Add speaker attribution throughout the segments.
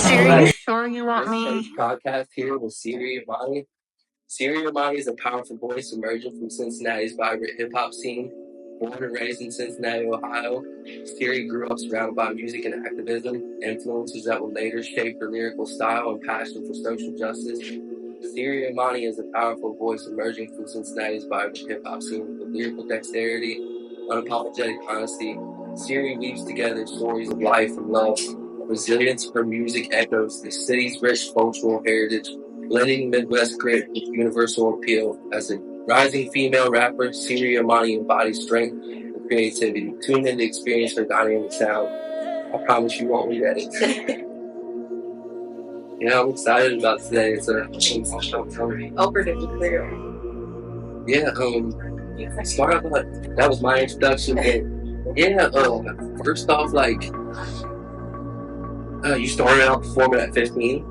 Speaker 1: Siri, you sure you want me?
Speaker 2: First podcast here with Siri Imani. Siri Imani is a powerful voice emerging from Cincinnati's vibrant hip-hop scene. Born and raised in Cincinnati, Ohio, Siri grew up surrounded by music and activism, influences that would later shape her lyrical style and passion for social justice. Siri Imani is a powerful voice emerging from Cincinnati's vibrant hip-hop scene with lyrical dexterity, unapologetic honesty. Siri weaves together stories of life and love. Resilience, her music echoes the city's rich cultural heritage, blending Midwest grit with universal appeal. As a rising female rapper, Siri Imani embodies strength and creativity. Tune in to experience her dynamic sound. I promise you won't regret it. Yeah, I'm excited about today. It's
Speaker 3: Over the clear.
Speaker 2: Yeah, start off that was my introduction. But yeah, first off, like, you started out performing at 15?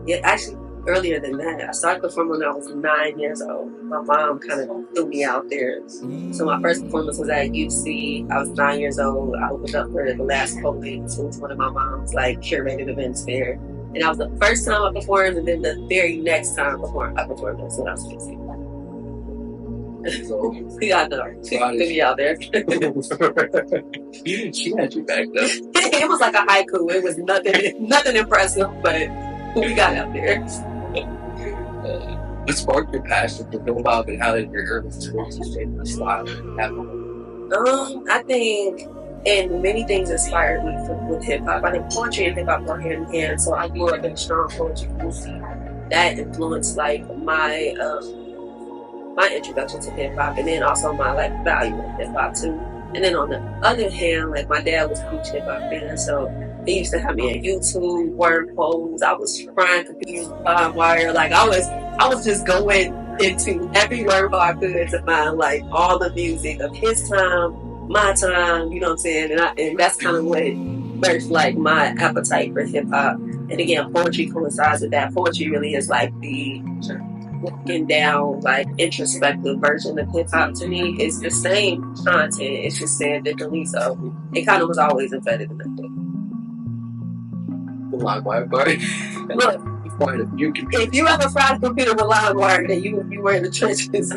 Speaker 3: Yeah, actually, earlier than that. I started performing when I was 9 years old. My mom kind of threw me out there. So my first performance was at UC. I was 9 years old. I opened up for the last COVID. So it was one of my mom's curated events there. And that was the first time I performed, and then the very next time I performed was when I was 15.
Speaker 2: So,
Speaker 3: Yeah, I know. She threw me out there.
Speaker 2: she had you back though.
Speaker 3: It was like a haiku. It was nothing impressive, but we got out there.
Speaker 2: What sparked your passion for hip hop, and how did your early experiences shape your style?
Speaker 3: I think, and many things inspired me with hip hop. I think poetry and hip hop go hand in hand. So I grew up in a strong poetry community that influenced my introduction to hip hop, and then also my value in hip hop too. And then on the other hand, my dad was a huge hip hop fan, so he used to have me at YouTube, wormholes. I was trying to use LimeWire. I was just going into every wormhole I could to find all the music of his time, my time. You know what I'm saying? And that's kind of what birthed my appetite for hip hop. And again, poetry coincides with that. Poetry really is the looking down, introspective version of hip hop to me. It's the same content, it's just said differently. So it kind of was always embedded in that thing.
Speaker 2: LimeWire.
Speaker 3: Look, if you ever fried a computer with LimeWire, then you were in the trenches.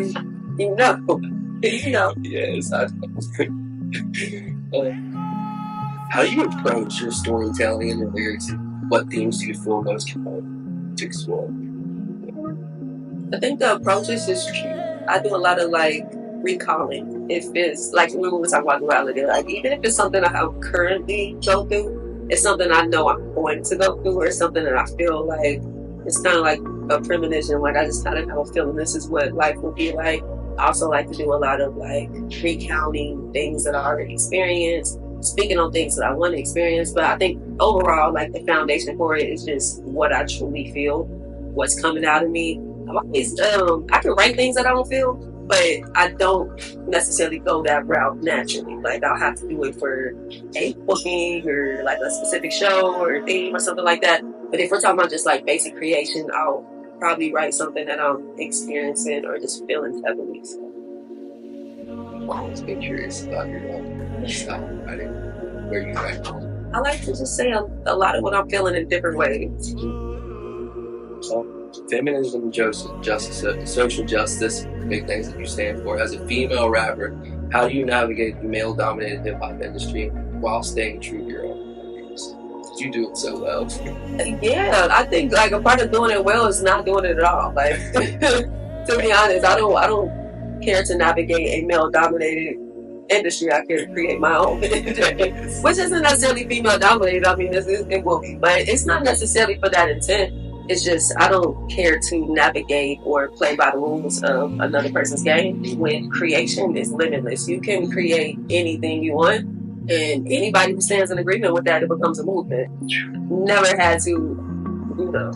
Speaker 3: You know.
Speaker 2: Yes, I know. How do you approach your storytelling and your lyrics? What themes do you feel most compelling to explore?
Speaker 3: I think the approach is just I do a lot of recalling. If it's when we were talking about duality, even if it's something I currently go through, it's something I know I'm going to go through, or it's something that I feel it's kind of a premonition. I just kind of have a feeling this is what life will be like. I also like to do a lot of recounting things that I already experienced, speaking on things that I want to experience. But I think overall, the foundation for it is just what I truly feel, what's coming out of me. I'm always, I can write things that I don't feel, but I don't necessarily go that route naturally. I'll have to do it for a booking or a specific show or a theme or something like that. But if we're talking about just basic creation, I'll probably write something that I'm experiencing or just feeling heavily. So.
Speaker 2: I've always been curious about your style of writing, where you write from.
Speaker 3: I like to just say a lot of what I'm feeling in different ways.
Speaker 2: So, feminism, justice, social justice, big things that you stand for. As a female rapper, how do you navigate the male-dominated hip-hop industry while staying true to your own ideas? You do it so well.
Speaker 3: Yeah, I think a part of doing it well is not doing it at all. To be honest, I don't care to navigate a male-dominated industry. I care to create my own, which isn't necessarily female-dominated. I mean, it will be, but it's not necessarily for that intent. It's just I don't care to navigate or play by the rules of another person's game. When creation is limitless, you can create anything you want, and anybody who stands in agreement with that, it becomes a movement. Never had to,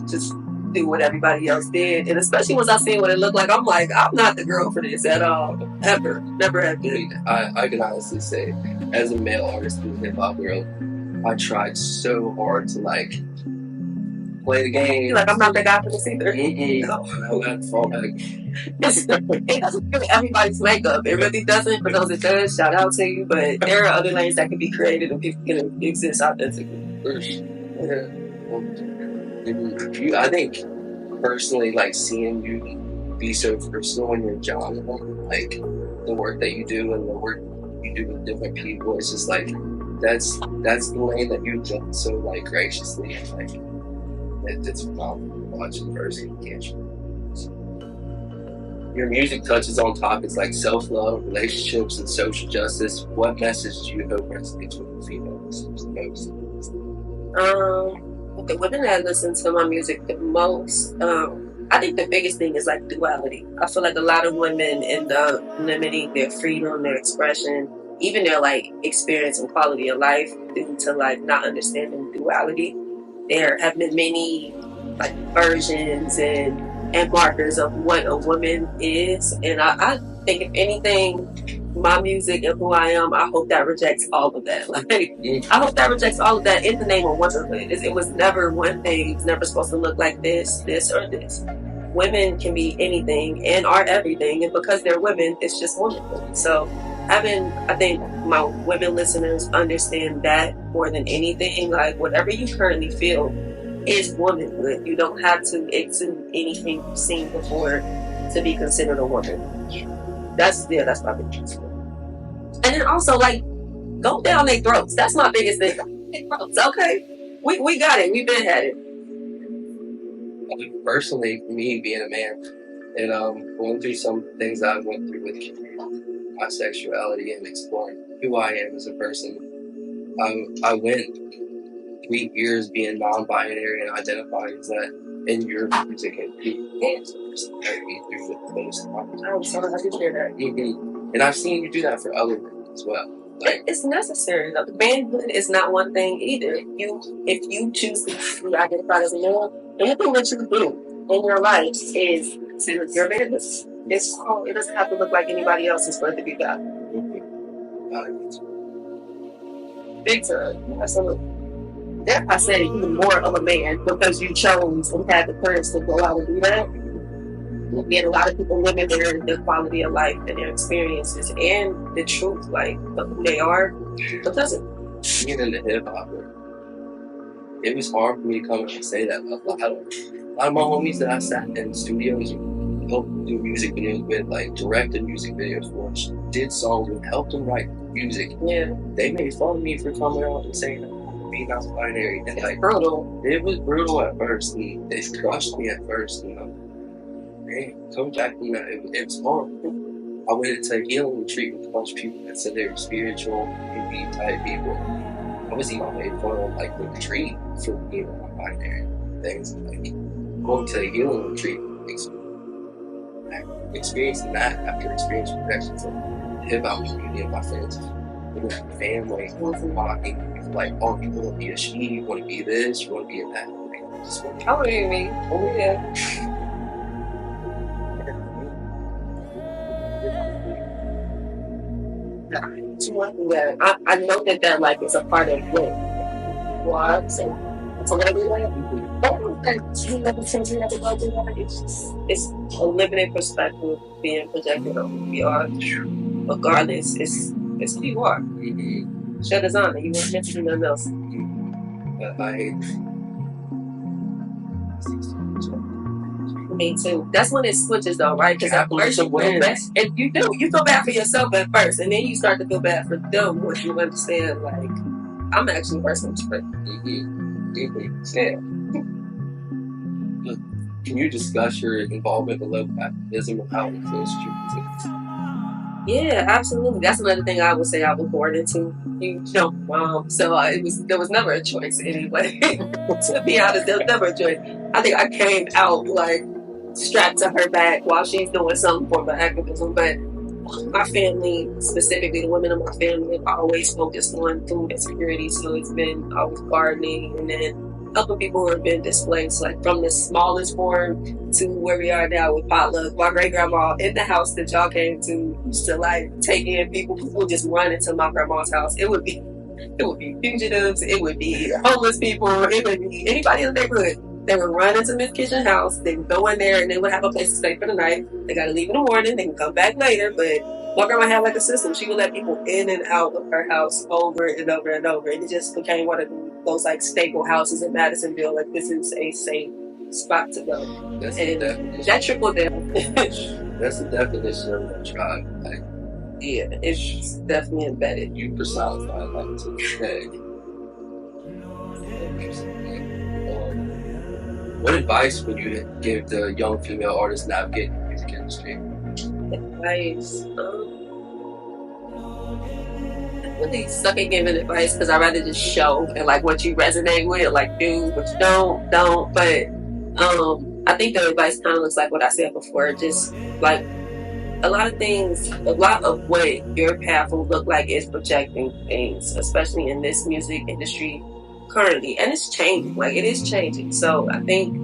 Speaker 3: just do what everybody else did. And especially once I seen what it looked like, I'm I'm not the girl for this at all. Ever. Never have been.
Speaker 2: I can honestly say, as a male artist in the hip hop world, I tried so hard to play the game.
Speaker 3: I'm not the guy for this either.
Speaker 2: No, I had to fall back.
Speaker 3: It doesn't fit everybody's makeup. It really doesn't. For those it does, shout out to you. But there are other lanes that can be created and people can exist authentically.
Speaker 2: Yeah. Well, I think personally, like seeing you be so versatile in your job, like the work that you do and the work you do with different people, it's just like that's the lane that you've done so like graciously, and like it's phenomenal watching person, can't you? Your music touches on topics like self-love, relationships, and social justice. What message do you hope resonates with the female listeners the most?
Speaker 3: The women that listen to my music the most, I think the biggest thing is like duality. I feel like a lot of women end up limiting their freedom, their expression, even their like experience and quality of life due to like not understanding duality. There have been many like versions and markers of what a woman is, and I think if anything, my music and who I am, I hope that rejects all of that. Like, I hope that rejects all of that in the name of womanhood. It was never one thing. It's never supposed to look like this, or this. Women can be anything and are everything, and because they're women, it's just womanhood. So I think my women listeners understand that more than anything. Like, whatever you currently feel is womanhood. You don't have to exude anything you've seen before to be considered a woman. That's my biggest thing. And then also, like, go down their throats. That's my biggest thing. Okay, we got it. We've been had it.
Speaker 2: Personally, me being a man and going through some things I went through with my sexuality and exploring who I am as a person, I went 3 years being non-binary and identifying as that in your music and me through the most.
Speaker 3: I'm sorry, I didn't hear that.
Speaker 2: And I've seen you do that for other women as well. Like,
Speaker 3: it's necessary. Though. Manhood is not one thing either. If you choose to be identified as a man, anything that you do in your life is considered your manhood. It doesn't have to look like anybody else's for it to be God. Big time. Absolutely. I said even more of a man because you chose and had the courage to go out and do that. You get a lot of people living their quality of life and their experiences and the truth, like of who they are, because of
Speaker 2: being in the hip hop, it was hard for me to come and say that. A lot of my homies that I sat in studios and helped do music videos with, like directed music videos for, did songs with, helped them write music.
Speaker 3: Yeah,
Speaker 2: they made fun of me for coming out and saying being non-binary, and like
Speaker 3: brutal.
Speaker 2: It was brutal at first, and it crushed me at first. Man, coming back from that, it was hard. I went into a healing retreat with a bunch of people that said they were spiritual, hippie type people. I was even made fun of like the retreat for being non-binary things. Like going to a healing retreat, experiencing that after experiencing rejection from the hip hop community of my friends, my family, like, oh, you want to be a she, you want to be this, you want to be a that.
Speaker 3: How do you mean? Oh yeah. Yeah, I know that like is a part of what I'm saying. So it's a limited perspective being projected on who we are. Regardless, it's who you are. Shut us on, you weren't meant to do nothing else. Me too. That's when it switches though, right? Because at first you feel bad, and you feel bad for yourself at first, and then you start to feel bad for them once you understand, like, I'm actually worse than
Speaker 2: Yeah. Can you discuss your involvement with local activism and how it influenced you?
Speaker 3: Yeah, absolutely. That's another thing I would say I was born into. So there was never a choice anyway. To be honest, there was never a choice. I think I came out like strapped to her back while she's doing some form of activism. But my family, specifically the women of my family, have always focused on food insecurity. So it's been always gardening and then helping people who have been displaced, like from the smallest form to where we are now with potluck. My great grandma in the house that y'all came to used to like take in people who would just run into my grandma's house. It would be fugitives, it would be homeless people, it would be anybody in the neighborhood. They would run into Miss Kitchen's house, they would go in there and they would have a place to stay for the night. They gotta leave in the morning, they can come back later, but My grandma had like a system. She would let people in and out of her house over and over and over. And it just became one of those like staple houses in Madisonville. Like, this is a safe spot to go.
Speaker 2: That's
Speaker 3: and
Speaker 2: the definition.
Speaker 3: that trickled down.
Speaker 2: That's the definition of a tribe. Like,
Speaker 3: yeah, it's definitely embedded.
Speaker 2: you personify that to this day. What advice would you give the young female artists navigating the music industry?
Speaker 3: Advice. I really suck at giving advice because I'd rather just show and like what you resonate with, like do what you don't. But I think the advice kind of looks like what I said before. Just like a lot of what your path will look like is projecting things, especially in this music industry currently, and it's changing. Like, it is changing. So I think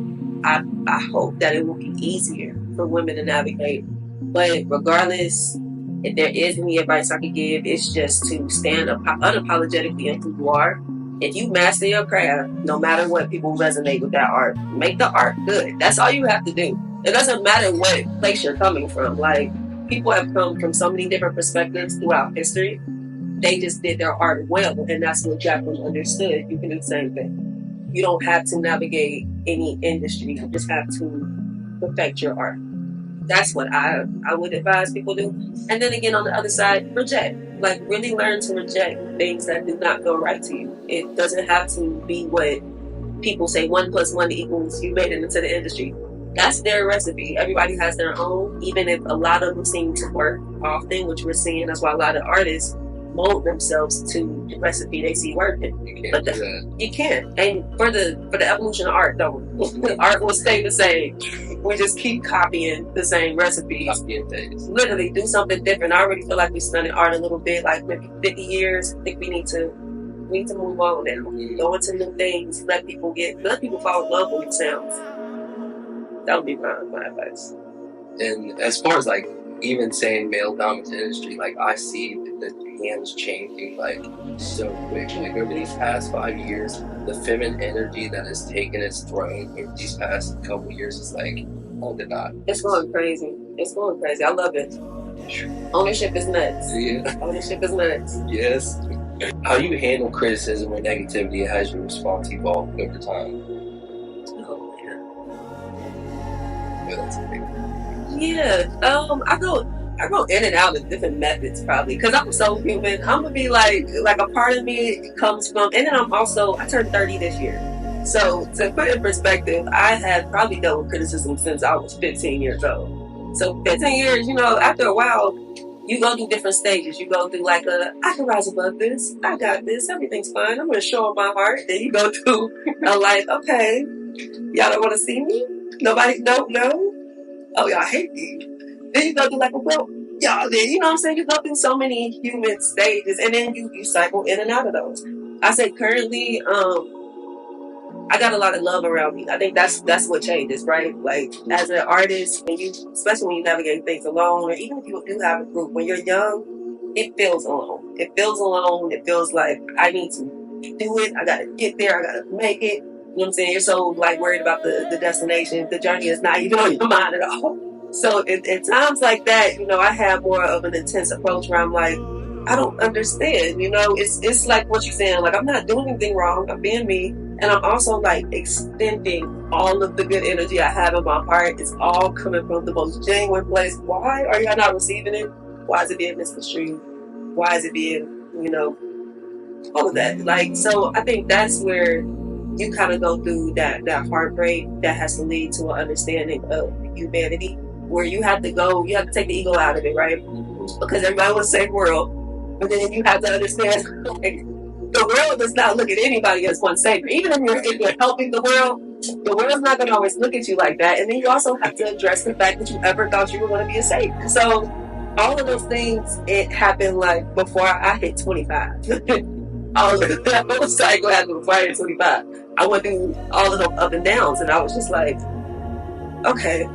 Speaker 3: I hope that it will be easier for women to navigate. But regardless, if there is any advice I could give, it's just to stand up unapologetically in who you are. If you master your craft, no matter what, people resonate with that art. Make the art good. That's all you have to do. It doesn't matter what place you're coming from. Like, people have come from so many different perspectives throughout history. They just did their art well, and that's what Jacqueline understood. You can do the same thing. You don't have to navigate any industry. You just have to perfect your art. That's what I would advise people do. And then again, on the other side, reject. Like, really learn to reject things that do not feel right to you. It doesn't have to be what people say 1 + 1 equals you made it into the industry. That's their recipe. Everybody has their own, even if a lot of them seem to work often, which we're seeing. That's why a lot of artists mold themselves to the recipe they see working.
Speaker 2: You can't do that.
Speaker 3: You can't. And for the evolution of art, though, art will stay the same. We just keep copying the same recipes.
Speaker 2: Copying things.
Speaker 3: Literally, do something different. I already feel like we studied art a little bit, like maybe 50 years. I think we need to move on now. Go into new things. Let people fall in love with sounds. That would be my advice.
Speaker 2: And as far as like even saying male dominant industry, like I see the hands changing like so quick. Like over these past 5 years, the feminine energy that has taken its throne over these past couple years is like undeniable.
Speaker 3: It's going crazy. I love it. Ownership is nuts.
Speaker 2: Yeah.
Speaker 3: Ownership is nuts.
Speaker 2: Yes. How you handle criticism or negativity, has your response evolved over time?
Speaker 3: Oh man.
Speaker 2: Yeah, that's a big one.
Speaker 3: Yeah. I go in and out of different methods probably because I'm so human. I'm gonna be like a part of me comes from, and then I turned 30 this year. So to put in perspective, I had probably dealt with criticism since I was 15 years old. So 15 years, after a while, you go through different stages. You go through like I can rise above this. I got this. Everything's fine. I'm gonna show up my heart. Then you go through a life. Okay, y'all don't want to see me. Nobody don't know. Oh, y'all hate me. Then you go through like, well, y'all did. You know what I'm saying? You go through so many human stages, and then you cycle in and out of those. I say currently, I got a lot of love around me. I think that's what changes, right? Like, as an artist, especially when you navigate things alone, or even if you do have a group, when you're young, it feels alone. It feels like I need to do it. I gotta get there. I gotta make it. You know what I'm saying? You're so like worried about the destination. The journey is not even on your mind at all. So at times like that, I have more of an intense approach where I'm like, I don't understand. It's like what you're saying. Like, I'm not doing anything wrong. I'm being me. And I'm also like extending all of the good energy I have in my heart. It's all coming from the most genuine place. Why are y'all not receiving it? Why is it being misconstrued? Why is it being, all of that? Like, so I think that's where you kind of go through that heartbreak that has to lead to an understanding of humanity, where you have to take the ego out of it, right? Because everybody wants to save the world, but then you have to understand, like, the world does not look at anybody as one savior. Even if you're helping the world's not going to always look at you like that. And then you also have to address the fact that you ever thought you were going to be a savior. So all of those things, it happened like before I hit 25. All of that whole cycle happened before I hit 25. I went through all of those up and downs, and I was just like, okay.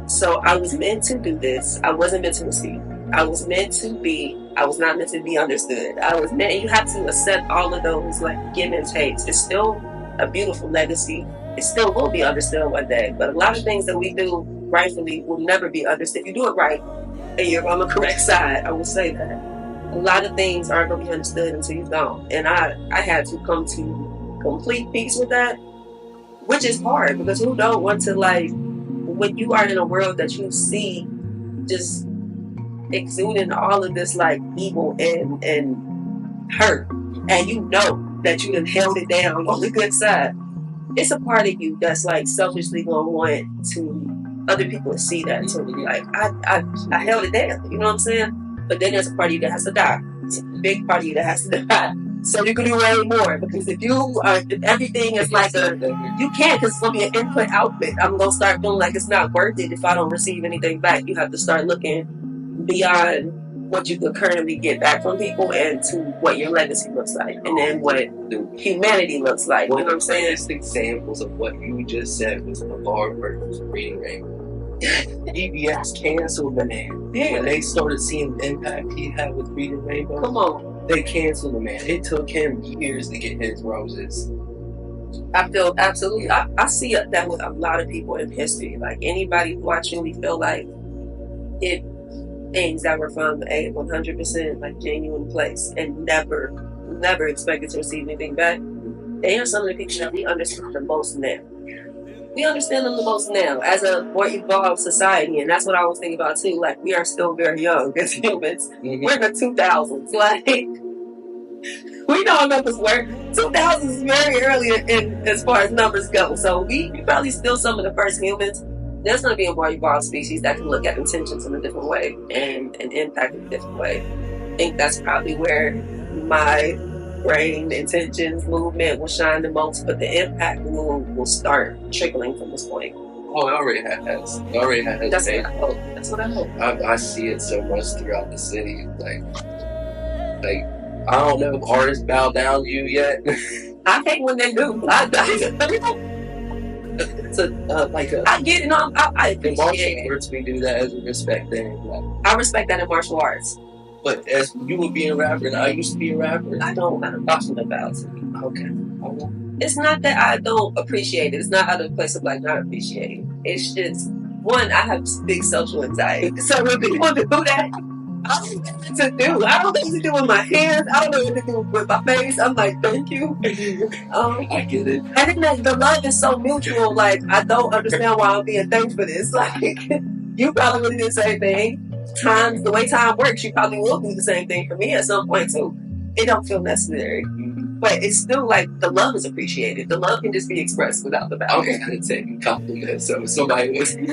Speaker 3: So I was meant to do this. I wasn't meant to receive. I was meant to be. I was not meant to be understood. You have to accept all of those like give and takes. It's still a beautiful legacy. It still will be understood one day. But a lot of things that we do rightfully will never be understood. If you do it right, and you're on the correct side. I will say that. A lot of things aren't going to be understood until you don't. And I had to come to complete peace with that, which is hard because who don't want to, like, when you are in a world that you see just exuding all of this like evil and hurt, and you know that you done held it down on the good side, it's a part of you that's like selfishly gonna want to other people to see that too. Like I held it down, you know what I'm saying? But then there's a part of you that has to die. It's a big part of you that has to die. So you can do way more, because if everything is like you can't, because it's gonna be an input output. I'm gonna start feeling like it's not worth it if I don't receive anything back. You have to start looking beyond what you could currently get back from people and to what your legacy looks like, and then what humanity looks like.
Speaker 2: One
Speaker 3: you know
Speaker 2: of the greatest examples of what you just said was the Lord versus Reading Rainbow. EBS canceled the man.
Speaker 3: Yeah.
Speaker 2: When they started seeing the impact he had with Reading Rainbow,
Speaker 3: Come on.
Speaker 2: they canceled the man. It took him years to get his roses.
Speaker 3: I feel absolutely. I see that with a lot of people in history. Like anybody who I truly feel like it, things that were from a 100% like genuine place and never expected to receive anything back. They are some of the people that we understand the most now. We understand them the most now as a more evolved society, and that's what I was thinking about too. Like we are still very young as humans. We're in the 2000s. Like we know numbers work. 2000s is very early in as far as numbers go. So we probably still some of the first humans. There's going to be a more evolved species that can look at intentions in a different way and impact in a different way. I think that's probably where my brain intentions movement will shine the most, but the impact will start trickling from this point.
Speaker 2: Oh, it already has. It already has.
Speaker 3: That's what I hope. That's what I hope.
Speaker 2: I see it so much throughout the city. Like I don't know if artists bow down to you yet.
Speaker 3: I hate when they do. I get it. No, I
Speaker 2: in martial arts, we do that as a respect thing. Like,
Speaker 3: I respect that in martial arts.
Speaker 2: But as you would be a rapper, and I used to be a rapper,
Speaker 3: I don't have a passion about it.
Speaker 2: Okay.
Speaker 3: It's not that I don't appreciate it. It's not out of the place of like not appreciating. It's just, one, I have big social anxiety. So when people do that, I don't know what to do. I don't know what to do with my hands. I don't know what to do with my face. I'm like, thank you.
Speaker 2: I get it.
Speaker 3: And then the love is so mutual. Like, I don't understand why I'm being thanked for this. Like, you probably would do the same thing. The way time works, you probably will do the same thing for me at some point too. It don't feel necessary. But it's still like the love is appreciated. The love can just be expressed without the boundary.
Speaker 2: I'm going to take a compliment. So if somebody was to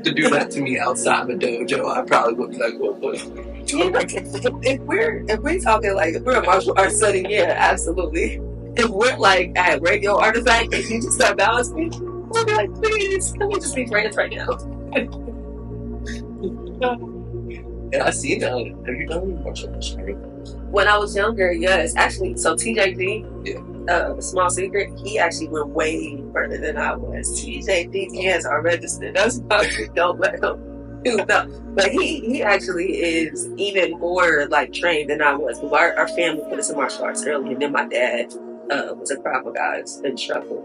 Speaker 2: do that to me outside the dojo, I probably would be like, well,
Speaker 3: if we're talking like, if we're a martial arts setting, yeah, absolutely. If we're like at Radio Artifact and you just start balancing me, we'll be like, please, can we just be friends right now?
Speaker 2: And I see that. Have you done martial arts?
Speaker 3: When I was younger, yes. Actually, so TJD, Small Secret, he actually went way further than I was. TJD hands are registered. That's why we don't let him do that. But he actually is even more like trained than I was. Our family put us in martial arts early, and then my dad was a Krav Maga instructor.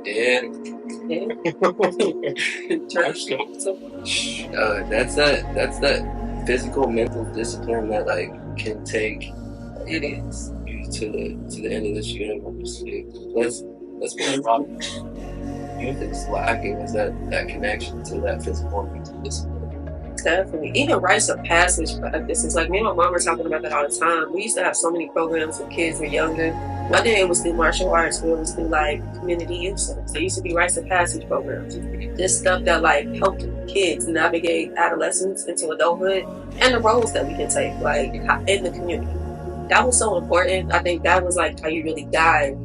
Speaker 2: Yeah. That's that physical, mental discipline that like can take
Speaker 3: it is
Speaker 2: you to the end of this universe. That's what a lot of youth is lacking, is that connection to that physical and mental discipline.
Speaker 3: Definitely. Even rites of passage practices. Like me and my mom were talking about that all the time. We used to have so many programs when kids were younger. Whether it was through martial arts or it was through like community youth centers. There used to be rites of passage programs. This stuff that like helped kids navigate adolescence into adulthood and the roles that we can take like in the community. That was so important. I think that was like how you really guide.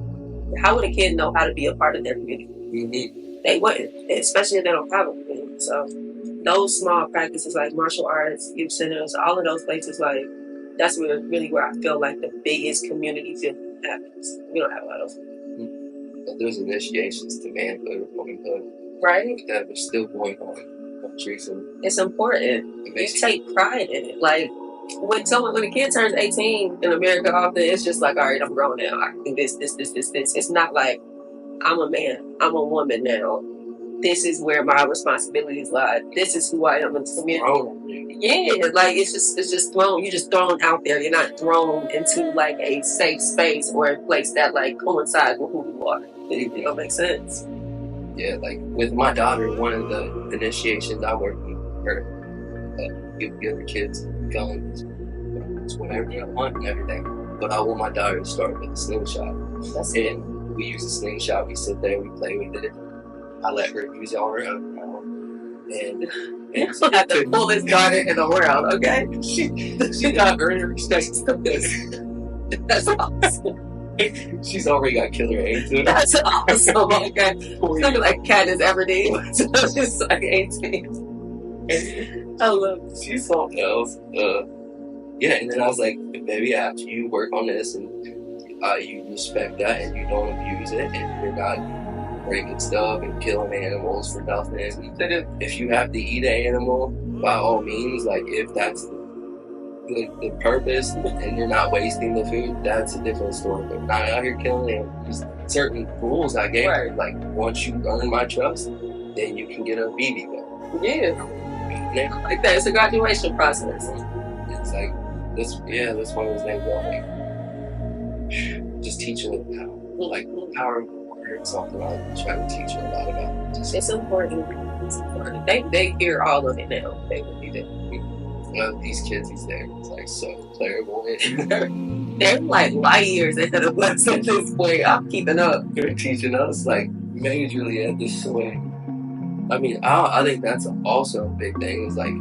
Speaker 3: How would a kid know how to be a part of their community?
Speaker 2: Mm-hmm.
Speaker 3: They wouldn't, especially if they don't have a community. So those small practices like martial arts, youth centers, all of those places, like that's really where I feel like the biggest community feel happens. We don't have a lot of them.
Speaker 2: But there's initiations to manhood or womanhood.
Speaker 3: Right?
Speaker 2: That are still going on.
Speaker 3: It's important. You take pride in it. Like when a kid turns 18 in America often, it's just like, all right, I'm grown now. I can do this. It's not like I'm a man, I'm a woman now. this is where my responsibilities lie. This is who I am in the community. Yeah, like it's just thrown. You're just thrown out there. You're not thrown into like a safe space or a place that like coincides with who you are. It don't make sense.
Speaker 2: Yeah, like with my daughter, one of the initiations I work with her, give the kids guns, whatever I want and everything. But I want my daughter to start with a slingshot. And we use a slingshot. We sit there, we play with it. I let her use it on her own now. And
Speaker 3: I have the coolest daughter in the world, okay?
Speaker 2: She got earned respect. That's awesome. She's already got killer AIDS.
Speaker 3: That's awesome. Okay. It's not like Katniss Everdeen. She's like 18. I love it.
Speaker 2: She's something else. Yeah, and then I was like, baby, after you work on this and you respect that and you don't abuse it and you're not breaking stuff and killing animals for nothing. If you have to eat an animal, by all means, like if that's the purpose and you're not wasting the food, that's a different story. But not out here killing animals. Certain rules I gave her, like once you earn my trust, then you can get a BB gun.
Speaker 3: Yeah. Like that. It's a graduation process.
Speaker 2: It's like this one of those things where like just teaching it how, like power and something I try to teach her a lot about.
Speaker 3: It's important. It's important. They hear all of it now. They really do.
Speaker 2: These kids these days is like so terrible.
Speaker 3: They're like light years ahead of us at this point. I'm keeping up.
Speaker 2: They're teaching us like majorly at this way. I mean, I think that's also a big thing. Is like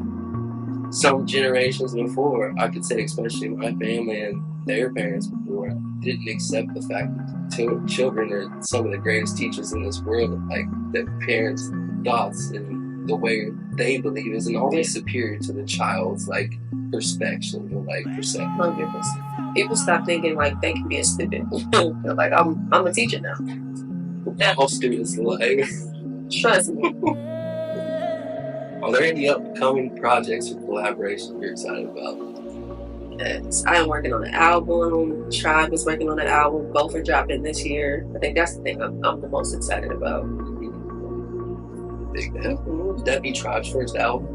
Speaker 2: some generations before, I could say, especially my family and their parents before, didn't accept the fact that children are some of the greatest teachers in this world. Like that parents' thoughts and the way they believe isn't always superior to the child's like perspective or like perception.
Speaker 3: 100%. People stop thinking like they can be a student. They're like, I'm a teacher now.
Speaker 2: All students like.
Speaker 3: Trust me.
Speaker 2: Are there any upcoming projects or collaborations you're excited about?
Speaker 3: Yes, I am working on an album. Tribe is working on an album. Both are dropping this year. I think that's the thing I'm the most excited about.
Speaker 2: Big deal. Would that be Tribe's first album?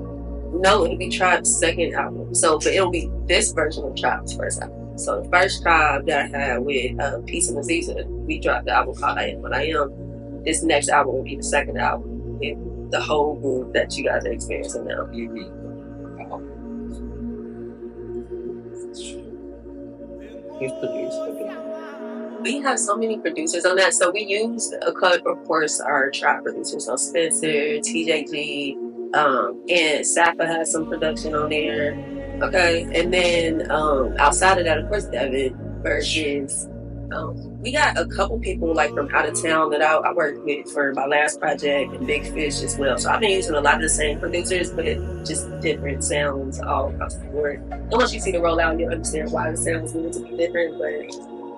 Speaker 3: No, it'll be Tribe's second album. But it'll be this version of Tribe's first album. So the first Tribe that I had with Peace and Aziza, we dropped the album called I Am What I Am. This next album will be the second album in the whole group that you guys are experiencing now.
Speaker 2: Who's produced?
Speaker 3: We have so many producers on that. So we used of course, our Tribe producers. So Spencer, TJG, and Safa has some production on there. Okay. And then outside of that, of course, Devin, Burgess. We got a couple people like from out of town that I worked with for my last project and Big Fish as well. So I've been using a lot of the same producers, but just different sounds all across the board. And once you see the rollout, you'll understand why the sounds need to be different, but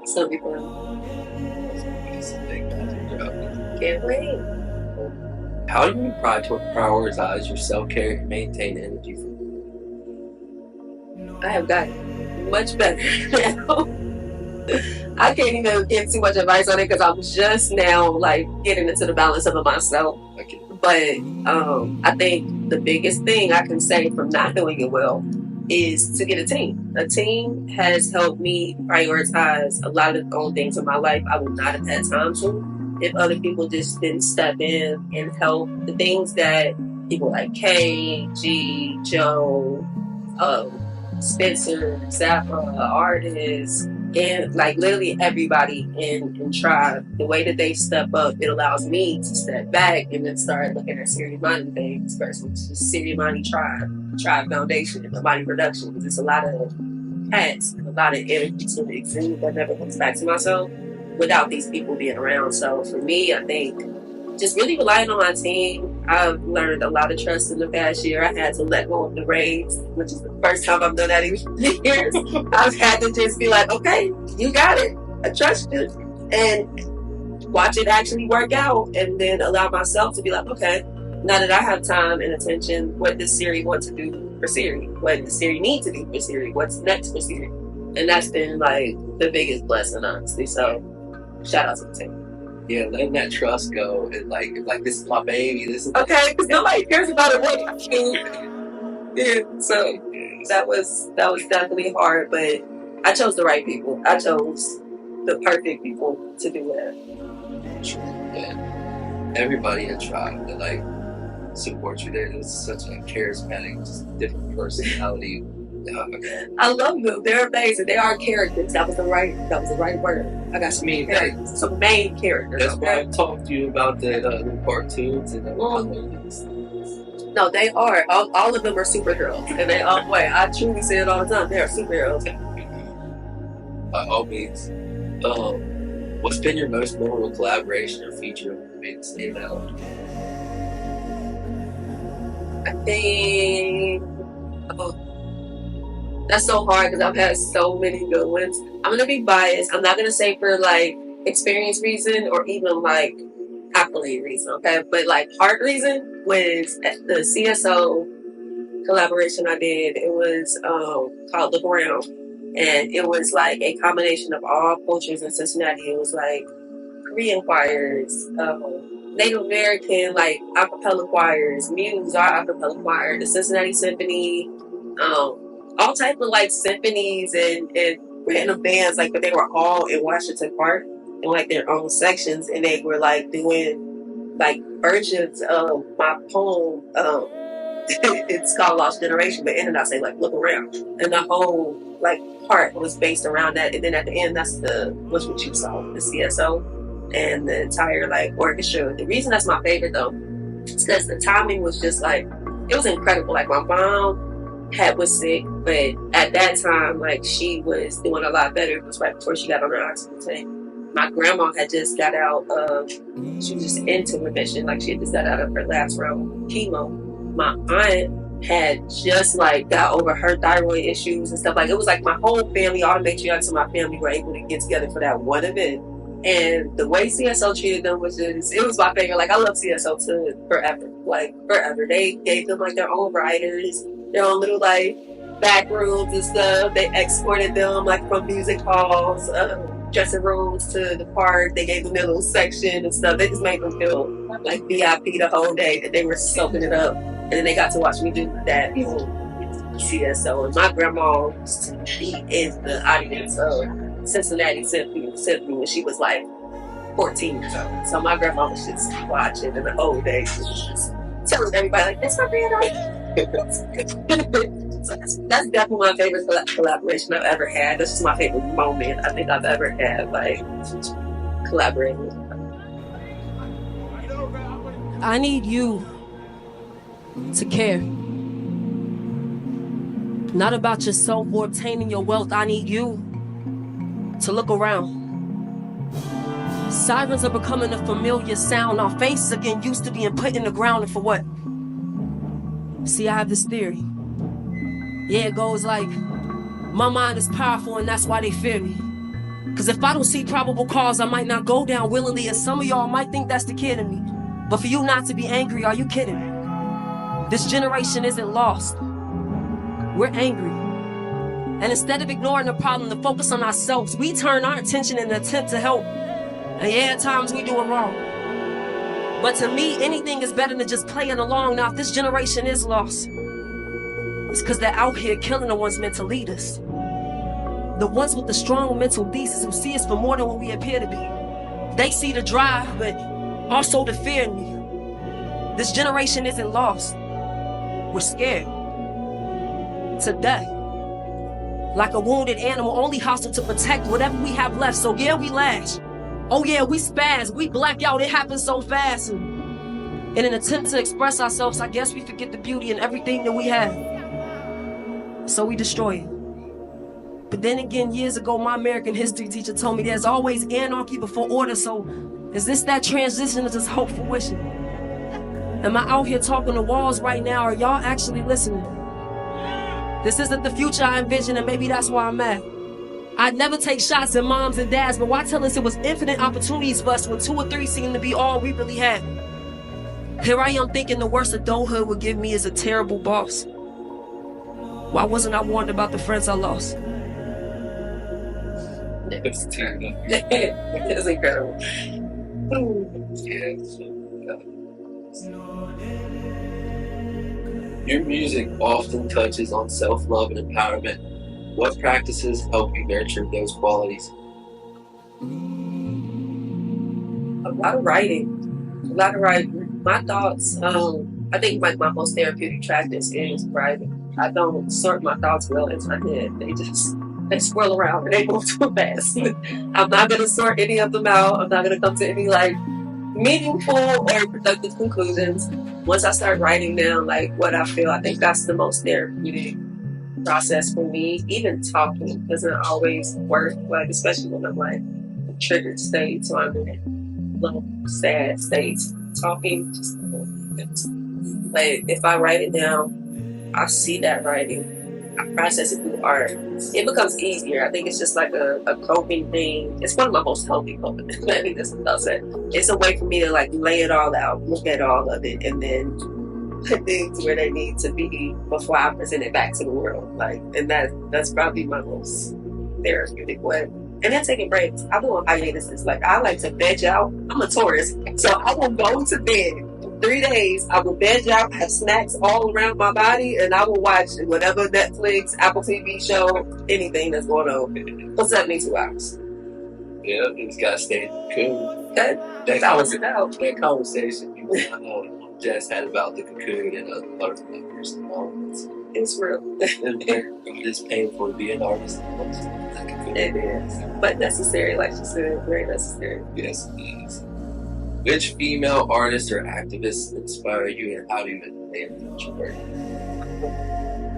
Speaker 3: it's gonna be fun. Can't wait.
Speaker 2: How do you prioritize your self-care and maintain energy for
Speaker 3: I have gotten much better now. I can't even give too much advice on it because I'm just now like getting into the balance of it myself.
Speaker 2: Okay.
Speaker 3: But I think the biggest thing I can say from not doing it well is to get a team. A team has helped me prioritize a lot of the own things in my life I would not have had time to if other people just didn't step in and help. The things that people like Kay, G, Joe, Spencer, Zappa, artists, and like literally everybody in Tribe, the way that they step up, it allows me to step back and then start looking at Siri Imani things versus just Siri Imani Tribe Foundation, Imani Production, because it's a lot of hats, a lot of energy to exude that never comes back to myself without these people being around. So for me, I think just really relying on my team. I've learned a lot of trust in the past year. I had to let go of the raids, which is the first time I've done that in years. I've had to just be like, okay, you got it. I trust you. And watch it actually work out. And then allow myself to be like, okay, now that I have time and attention, what does Siri want to do for Siri? What does Siri need to do for Siri? What's next for Siri? And that's been like the biggest blessing, honestly. So shout out to the team.
Speaker 2: Yeah, letting that trust go and like this is my baby. This is
Speaker 3: okay, because nobody cares about it when you. Yeah, so that was definitely hard, but I chose the right people. I chose the perfect people to do that.
Speaker 2: Yeah, everybody in tribe that like support you there. It's such a charismatic, just different personality.
Speaker 3: I love them. They're amazing. They are characters. That was the right word. I got some main characters. Some main characters.
Speaker 2: That's why I talked to you about the cartoons and
Speaker 3: No, they are. All of them are superheroes. And they all way. I truly say it all the time. They are superheroes.
Speaker 2: By all means. What's been your most memorable collaboration or feature that made it stand out?
Speaker 3: I think that's so hard because I've had so many good ones. I'm gonna be biased. I'm not gonna say for like experience reason or even like accolade reason, okay? But like heart reason was the CSO collaboration I did. It was called Look Around, and it was like a combination of all cultures in Cincinnati. It was like Korean choirs, Native American like acapella choirs, Muse, our acapella choir, the Cincinnati Symphony, all type of like symphonies and random bands, like, but they were all in Washington Park in like their own sections, and they were like doing like versions of my poem. It's called Lost Generation, but in it I say like Look Around, and the whole like part was based around that. And then at the end, that's what you saw, the CSO and the entire like orchestra. The reason that's my favorite though is because the timing was just like, it was incredible. Like my mom was sick, but at that time like she was doing a lot better. It was right before she got on her oxygen tank. My grandma had just got out of, she was just into remission, like she had just got out of her last round of chemo. My aunt had just like got over her thyroid issues and stuff. Like it was like my whole family, all the matriarchs of my family were able to get together for that one event. And the way CSO treated them was just, it was my favorite. Like I love CSO to forever, like forever. They gave them like their own writers, their own little like back rooms and stuff. They escorted them like from music halls, dressing rooms to the park. They gave them their little section and stuff. They just made them feel like VIP the whole day, that they were soaking it up. And then they got to watch me do that CSO. And my grandma used to be in the audience of Cincinnati Symphony when she was like 14 or so. So my grandma was just watching in the old days. She was just telling everybody like, that's my granddaughter. So that's definitely my favorite collaboration I've ever had. This is my favorite moment I think I've ever had, like collaborating with her.
Speaker 4: I need you to care. Not about yourself or obtaining your wealth. I need you to look around. Sirens are becoming a familiar sound. Our faces are getting used to being put in the ground, and for what? See, I have this theory. Yeah, it goes like, my mind is powerful and that's why they fear me. Cause if I don't see probable cause, I might not go down willingly, and some of y'all might think that's the kid in me. But for you not to be angry, are you kidding me? This generation isn't lost. We're angry. And instead of ignoring the problem to focus on ourselves, we turn our attention in an attempt to help. And yeah, at times we do it wrong. But to me, anything is better than just playing along. Now, if this generation is lost, it's because they're out here killing the ones meant to lead us. The ones with the strong mental thesis who see us for more than what we appear to be. They see the drive, but also the fear in me. This generation isn't lost. We're scared to death. Like a wounded animal, only hostile to protect whatever we have left. So yeah, we lash. Oh yeah, we spaz, we black out, it happens so fast. And in an attempt to express ourselves, I guess we forget the beauty in everything that we have. So we destroy it. But then again, years ago, my American history teacher told me there's always anarchy before order. So is this that transition or just hope for wishing? Am I out here talking to walls right now, or y'all actually listening? This isn't the future I envision, and maybe that's why I'm mad. I'd never take shots at moms and dads, but why tell us it was infinite opportunities for us when 2 or 3 seemed to be all we really had? Here I am thinking the worst adulthood would give me is a terrible boss. Why wasn't I warned about the friends I lost?
Speaker 3: It's incredible.
Speaker 2: Yeah. Your music often touches on self-love and empowerment. What practices help you nurture those qualities?
Speaker 3: A lot of writing. My thoughts, I think like my most therapeutic practice is writing. I don't sort my thoughts well in my head. They swirl around and they move too fast. I'm not gonna sort any of them out. I'm not gonna come to any like meaningful or productive conclusions. Once I start writing down like what I feel, I think that's the most therapeutic process for me. Even talking doesn't always work, like especially when I'm like in triggered states or I'm in low sad states. Talking just but if I write it down, I see that writing. I process it through art. It becomes easier. I think it's just like a coping thing. It's one of my most healthy coping things. I think that's what I'll say. It's a way for me to like lay it all out, look at all of it, and then put things where they need to be before I present it back to the world. Like, and that's probably my most therapeutic way. And then taking breaks. I go on hiatuses. Like, I like to veg out. I'm a Taurus, so I will go to bed. 3 days, I will veg out, have snacks all around my body, and I will watch whatever Netflix, Apple TV show, anything that's going on for 72 hours.
Speaker 2: Yeah, you just gotta stay in the cocoon.
Speaker 3: That
Speaker 2: conversation you just had about the cocoon and other butterfly person.
Speaker 3: It's real.
Speaker 2: It's painful to be an artist.
Speaker 3: It is, but necessary, like you said, very necessary.
Speaker 2: Yes, it is. Which female artists or activists inspire you, and how do you implement your work?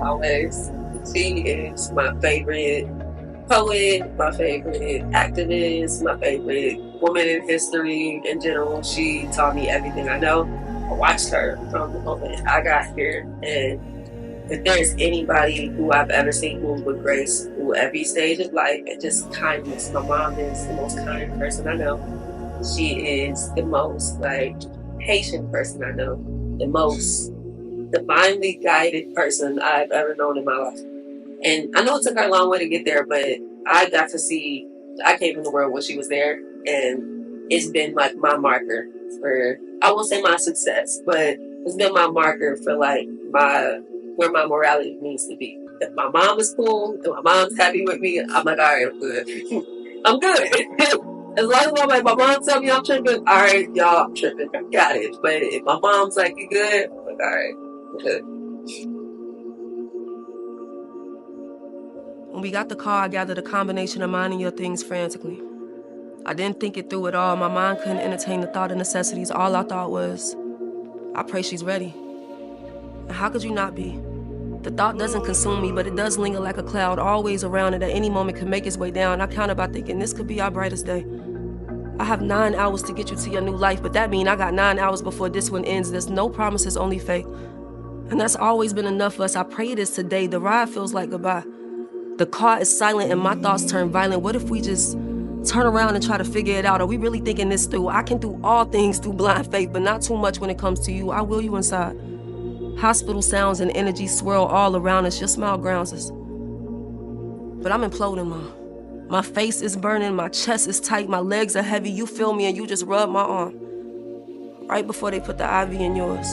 Speaker 3: Always. She is my favorite poet, my favorite activist, my favorite woman in history in general. She taught me everything I know. I watched her from the moment I got here, and if there's anybody who I've ever seen move with grace through every stage of life and just kindness, my mom is the most kind person I know. She is the most like patient person I know, the most divinely guided person I've ever known in my life. And I know it took her a long way to get there, but I got to see, I came in the world when she was there, and it's been like my marker for, I won't say my success, but it's been my marker for like where my morality needs to be. If my mom is cool, if my mom's happy with me, I'm like, all right, I'm good. I'm good. As long as I'm like, my mom tell me I'm tripping, all right, y'all, I'm tripping. Got it. But if my mom's like, you good? I'm like, all right, I'm good.
Speaker 4: When we got the car, I gathered a combination of mine and your things frantically. I didn't think it through at all. My mind couldn't entertain the thought of necessities. All I thought was, I pray she's ready. And how could you not be? The thought doesn't consume me, but it does linger like a cloud, always around and at any moment could make its way down. I counted by thinking this could be our brightest day. I have 9 hours to get you to your new life, but that means I got 9 hours before this one ends. There's no promises, only fate. And that's always been enough for us. I pray it is today. The ride feels like goodbye. The car is silent and my thoughts turn violent. What if we just turn around and try to figure it out? Are we really thinking this through? I can do all things through blind faith, but not too much when it comes to you. I will you inside. Hospital sounds and energy swirl all around us. Your smile grounds us. But I'm imploding, Mom. My face is burning, my chest is tight, my legs are heavy. You feel me and you just rub my arm. Right before they put the IV in yours.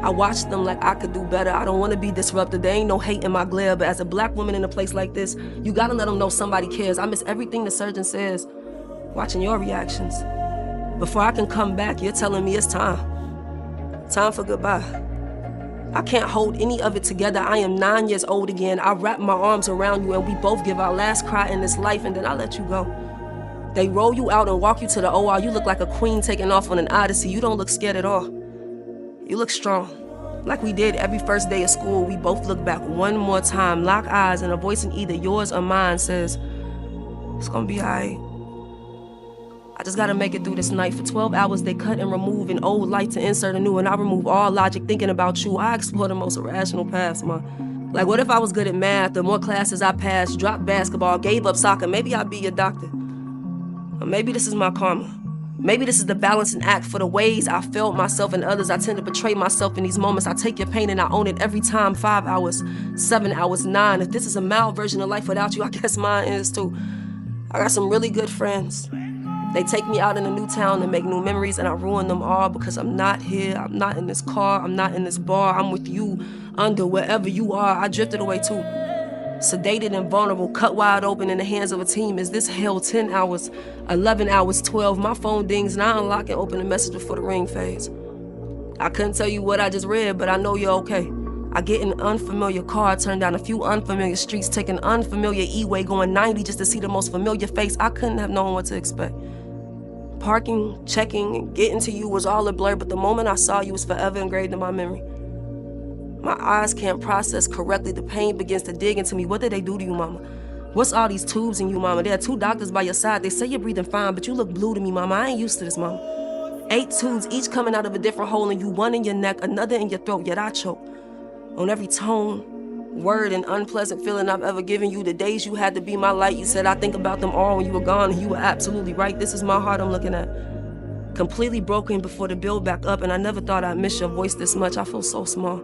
Speaker 4: I watched them like I could do better. I don't want to be disrupted. There ain't no hate in my glare, but as a black woman in a place like this, you gotta let them know somebody cares. I miss everything the surgeon says. Watching your reactions. Before I can come back, you're telling me it's time. Time for goodbye. I can't hold any of it together. I am 9 years old again. I wrap my arms around you and we both give our last cry in this life and then I let you go. They roll you out and walk you to the OR. You look like a queen taking off on an odyssey. You don't look scared at all. You look strong. Like we did every first day of school, we both look back one more time, lock eyes, and a voice in either yours or mine says, it's gonna be all right. I just gotta make it through this night. For 12 hours, they cut and remove an old light to insert a new, and I remove all logic thinking about you. I explore the most irrational paths, Ma. Like, what if I was good at math, the more classes I passed, dropped basketball, gave up soccer, maybe I'd be your doctor. Or maybe this is my karma. Maybe this is the balancing act for the ways I failed myself and others. I tend to betray myself in these moments. I take your pain and I own it every time. 5 hours, 7 hours, 9. If this is a mild version of life without you, I guess mine is too. I got some really good friends. They take me out in a new town and make new memories, and I ruin them all because I'm not here. I'm not in this car. I'm not in this bar. I'm with you under wherever you are. I drifted away too. Sedated and vulnerable, cut wide open in the hands of a team. Is this hell? 10 hours, 11 hours, 12. My phone dings and I unlock and open the message before the ring fades. I couldn't tell you what I just read, but I know you're okay. I get in an unfamiliar car, turn down a few unfamiliar streets, take an unfamiliar E-way, going 90 just to see the most familiar face. I couldn't have known what to expect. Parking, checking, and getting to you was all a blur, but the moment I saw you was forever engraved in my memory. My eyes can't process correctly. The pain begins to dig into me. What did they do to you, mama? What's all these tubes in you, mama? There are 2 doctors by your side. They say you're breathing fine, but you look blue to me, mama. I ain't used to this, mama. 8 tubes, each coming out of a different hole in you, one in your neck, another in your throat, yet I choke. On every tone, word, and unpleasant feeling I've ever given you, the days you had to be my light, you said I think about them all when you were gone, and you were absolutely right. This is my heart I'm looking at. Completely broken before the build back up, and I never thought I'd miss your voice this much. I feel so small.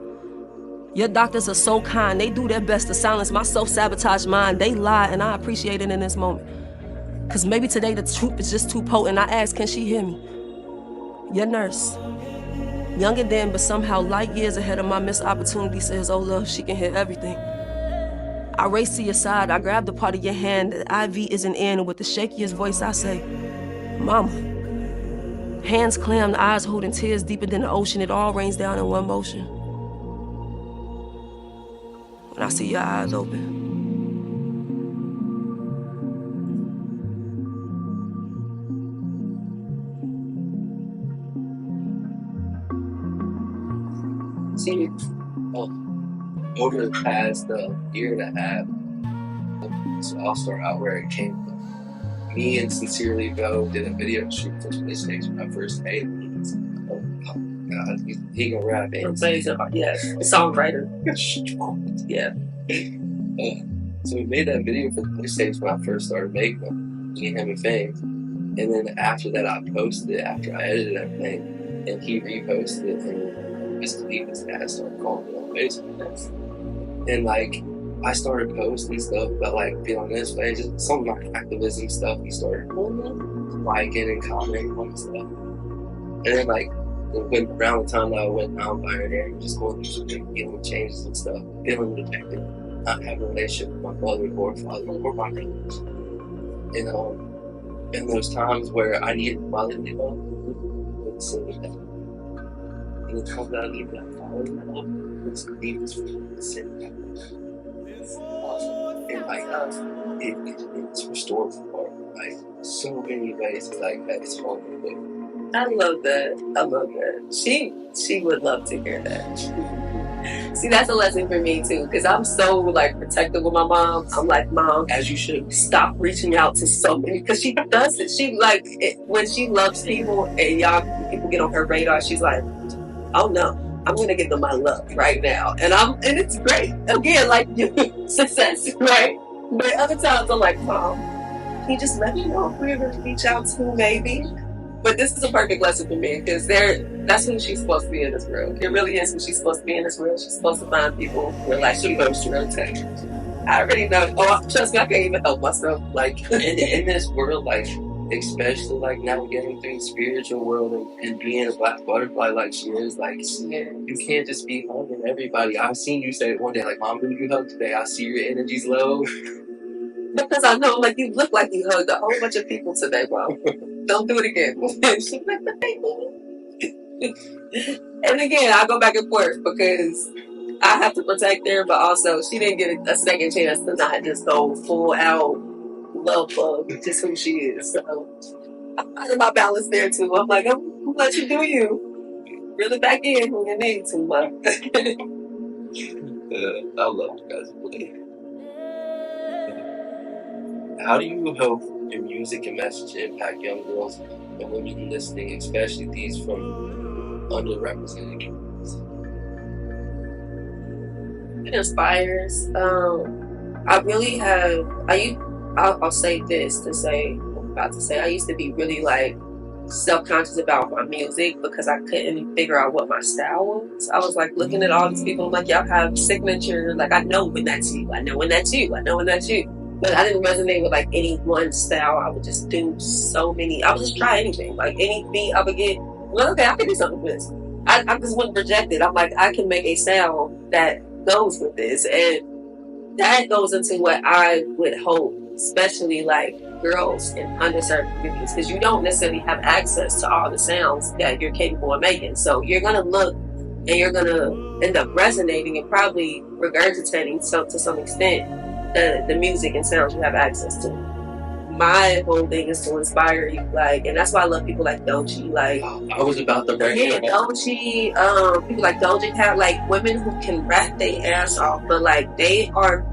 Speaker 4: Your doctors are so kind. They do their best to silence my self-sabotage mind. They lie, and I appreciate it in this moment. Because maybe today the truth is just too potent. I ask, can she hear me? Your nurse, younger than, but somehow light years ahead of my missed opportunity, says, oh, love, she can hear everything. I race to your side. I grab the part of your hand that IV isn't in, and with the shakiest voice, I say, Mama. Hands clam, eyes holding tears deeper than the ocean. It all rains down in one motion. When I see your eyes open.
Speaker 2: See, over the past year and a half, so I'll start out where it came from. Me and Sincerely Go did a video shoot for PlayStation when I first made it. Oh God, he can rap it.
Speaker 3: Yeah, songwriter. Yeah.
Speaker 2: So we made that video for the PlayStation when I first started making them, me and him and Fame. And then after that, I posted it after I edited everything, and he reposted it, and his his dad started calling me on Facebook. And like, I started posting stuff about like feeling this way, just some of my activism stuff. He started liking and commenting on stuff. And then like, when around the time that I went non-binary, just going through some big feeling changes and stuff, feeling rejected, not having a relationship with my mother or father or my brothers. And in those times where I needed my little with singing that. And the times that I needed that following that, it's the deepest feeling to sing that. And like, it's restored for art. Like, so many ways, like, that it's hard to do.
Speaker 3: I love that. I love that. She would love to hear that. See, that's a lesson for me too, because I'm so like protective with my mom. I'm like, Mom,
Speaker 2: As you should.
Speaker 3: Stop reaching out to so many, because she does it. She like it, when she loves people and people get on her radar. She's like, oh no, I'm gonna give them my love right now, and it's great. Again, like success, right? But other times I'm like, Mom, can you just let me know if we're gonna reach out to maybe? But this is a perfect lesson for me, because that's who she's supposed to be in this world. It really is who she's supposed to be in this world. She's supposed to find people where like she goes to rotate. I already know. Oh, trust me, I can't even help myself. Like
Speaker 2: in this world, like especially like navigating through the spiritual world and being a black butterfly like she is, like you can't just be hugging everybody. I've seen you say it one day, like, Mom, who you hug today? I see your energy's low.
Speaker 3: Because I know, like, you look like you hugged a whole bunch of people today, Mom. Don't do it again. She's like, but they do. And again, I go back and forth because I have to protect her, but also she didn't get a second chance to not just go full out love bug, just who she is. So I'm finding my balance there too. I'm like, I'm gonna let you do you. Reel it back in when you need to, Mom.
Speaker 2: I love you guys. How do you hope your music and message impact young girls and women listening, especially these from underrepresented communities?
Speaker 3: It inspires. I really have. I'll say this to say. I'm about to say. I used to be really like self-conscious about my music because I couldn't figure out what my style was. I was like looking at all these people. I'm like, y'all have signature. Like, I know when that's you. I know when that's you. I know when that's you. But I didn't resonate with like any one style. I would just do so many. I would just try anything. Like any beat I would get, well, okay, I can do something with this. I just wouldn't reject it. I'm like, I can make a sound that goes with this. And that goes into what I would hope, especially like girls in underserved communities, because you don't necessarily have access to all the sounds that you're capable of making. So you're going to look and you're going to end up resonating and probably regurgitating to some extent the music and sounds you have access to. My whole thing is to inspire you, like, and that's why I love people like Doechii. Like,
Speaker 2: I was about to bring it up.
Speaker 3: Doechii, people like Doja Cat, like women who can rap their ass off, but like they are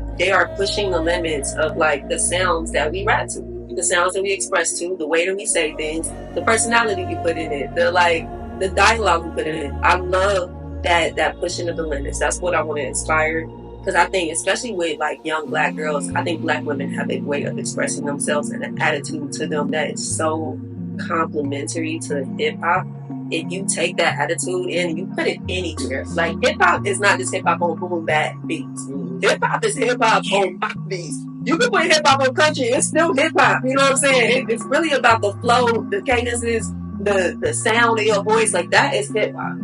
Speaker 3: pushing the limits of like the sounds that we rap to, the sounds that we express to, the way that we say things, the personality we put in it, the dialogue we put in it. I love that pushing of the limits. That's what I want to inspire. Because I think, especially with like young Black girls, I think Black women have a way of expressing themselves and an attitude to them that is so complementary to hip hop. If you take that attitude and you put it anywhere, like hip hop is not just hip hop on boom bap beats. Hip hop is hip hop on pop beats. You can put hip hop on country, it's still hip hop. You know what I'm saying? It's really about the flow, the cadences, the sound of your voice. Like that is hip hop.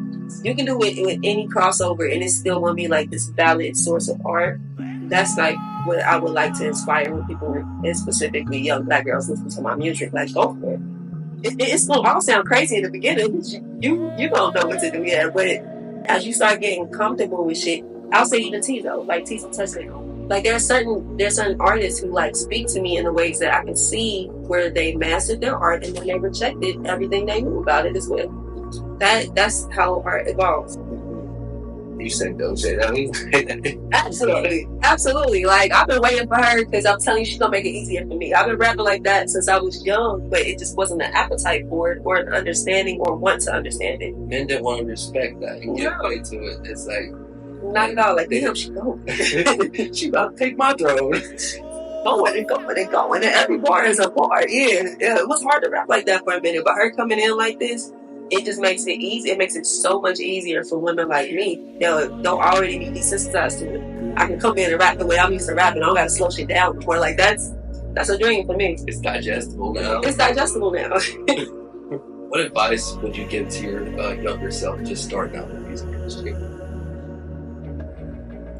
Speaker 3: You can do it with any crossover and it's still going to be like this valid source of art. That's like what I would like to inspire when people, and specifically young Black girls, listen to my music. Like, go for it. It's going to all sound crazy in the beginning. You don't know what to do yet. But as you start getting comfortable with shit, I'll say even Tizo, like Tizo Touchdown. Like there's certain artists who like speak to me in the ways that I can see where they mastered their art and then they rejected everything they knew about it as well. That's how art evolves.
Speaker 2: You said Doja.
Speaker 3: Absolutely. Like I've been waiting for her because I'm telling you, she's gonna make it easier for me. I've been rapping like that since I was young, but it just wasn't an appetite for it or an understanding or want to understand it.
Speaker 2: Men didn't want to respect that and give way to it. It's like
Speaker 3: not at all. Like damn, she going.
Speaker 2: She about to take my throne.
Speaker 3: Going, and every bar is a bar. Yeah, it was hard to rap like that for a minute, but her coming in like this, it just makes it easy. It makes it so much easier for women like me that don't already be desensitized to it. I can come in and rap the way I'm used to rapping. I don't got to slow shit down before. Like that's a dream for me.
Speaker 2: It's digestible now. What advice would you give to your younger self just starting out in the music industry?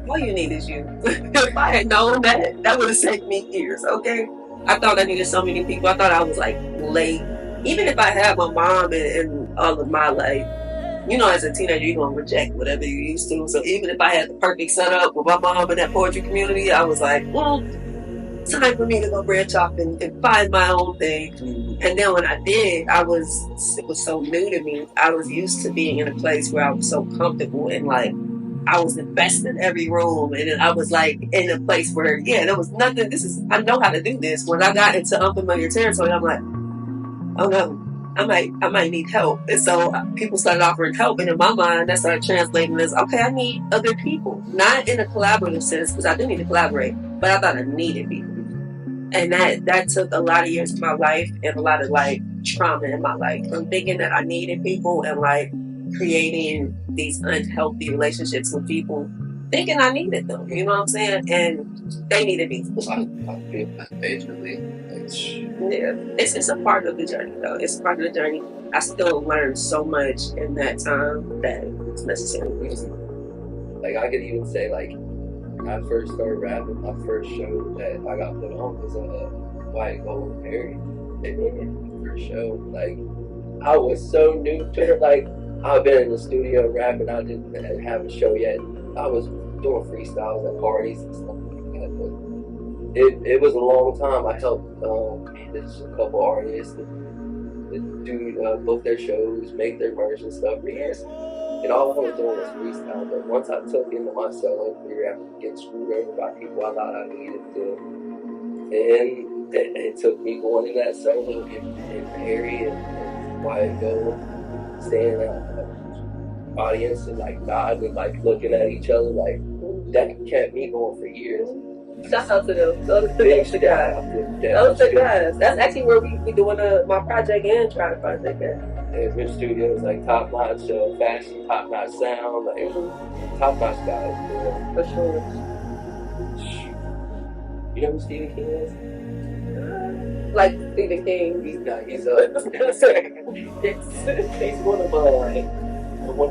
Speaker 3: All you need is you. If I had known that would have saved me years, okay? I thought I needed so many people. I thought I was like late. Even if I had my mom and all of my life, you know, as a teenager, you're going to reject whatever you used to. So even if I had the perfect setup with my mom in that poetry community, I was like, time for me to go branch off and find my own thing. And then when I did, it was so new to me. I was used to being in a place where I was so comfortable and like, I was the best in every room, and then I was like in a place where, there was nothing. I know how to do this. When I got into unfamiliar territory, I'm like, oh no, I might need help. And so people started offering help, and in my mind, that started translating as, okay, I need other people, not in a collaborative sense, because I do need to collaborate, but I thought I needed people, and that took a lot of years of my life and a lot of like trauma in my life. I'm thinking that I needed people and like creating these unhealthy relationships with people, thinking I needed them, you know what I'm saying? And they needed me.
Speaker 2: I feel that majorly.
Speaker 3: It's a part of the journey, though. It's a part of the journey. I still learned so much in that time that it's necessary.
Speaker 2: Like I could even say, like when I first started rapping, my first show that I got put on was a White Gold Perry. First show, like I was so new to it, like. I've been in the studio rapping. I didn't have a show yet. I was doing freestyles at parties and stuff like that. But it was a long time. I helped a couple artists do book their shows, make their merch and stuff for years. And all I was doing was freestyle. But once I took into my solo career after getting screwed over by people I thought I needed to, and it took me going in that solo in Perry and White Gold. Staying in the audience and like nodding and like looking at each other, like that kept me going for years.
Speaker 3: Shout out to them. Those are the extra guys. Those are the guys. That's actually where we doing my project and trying to project at.
Speaker 2: And Rich Studios, like top notch fashion, top notch sound, like top notch guys.
Speaker 3: For sure.
Speaker 2: You know who Stephen King is?
Speaker 3: Like Stephen King.
Speaker 2: He's not. He's one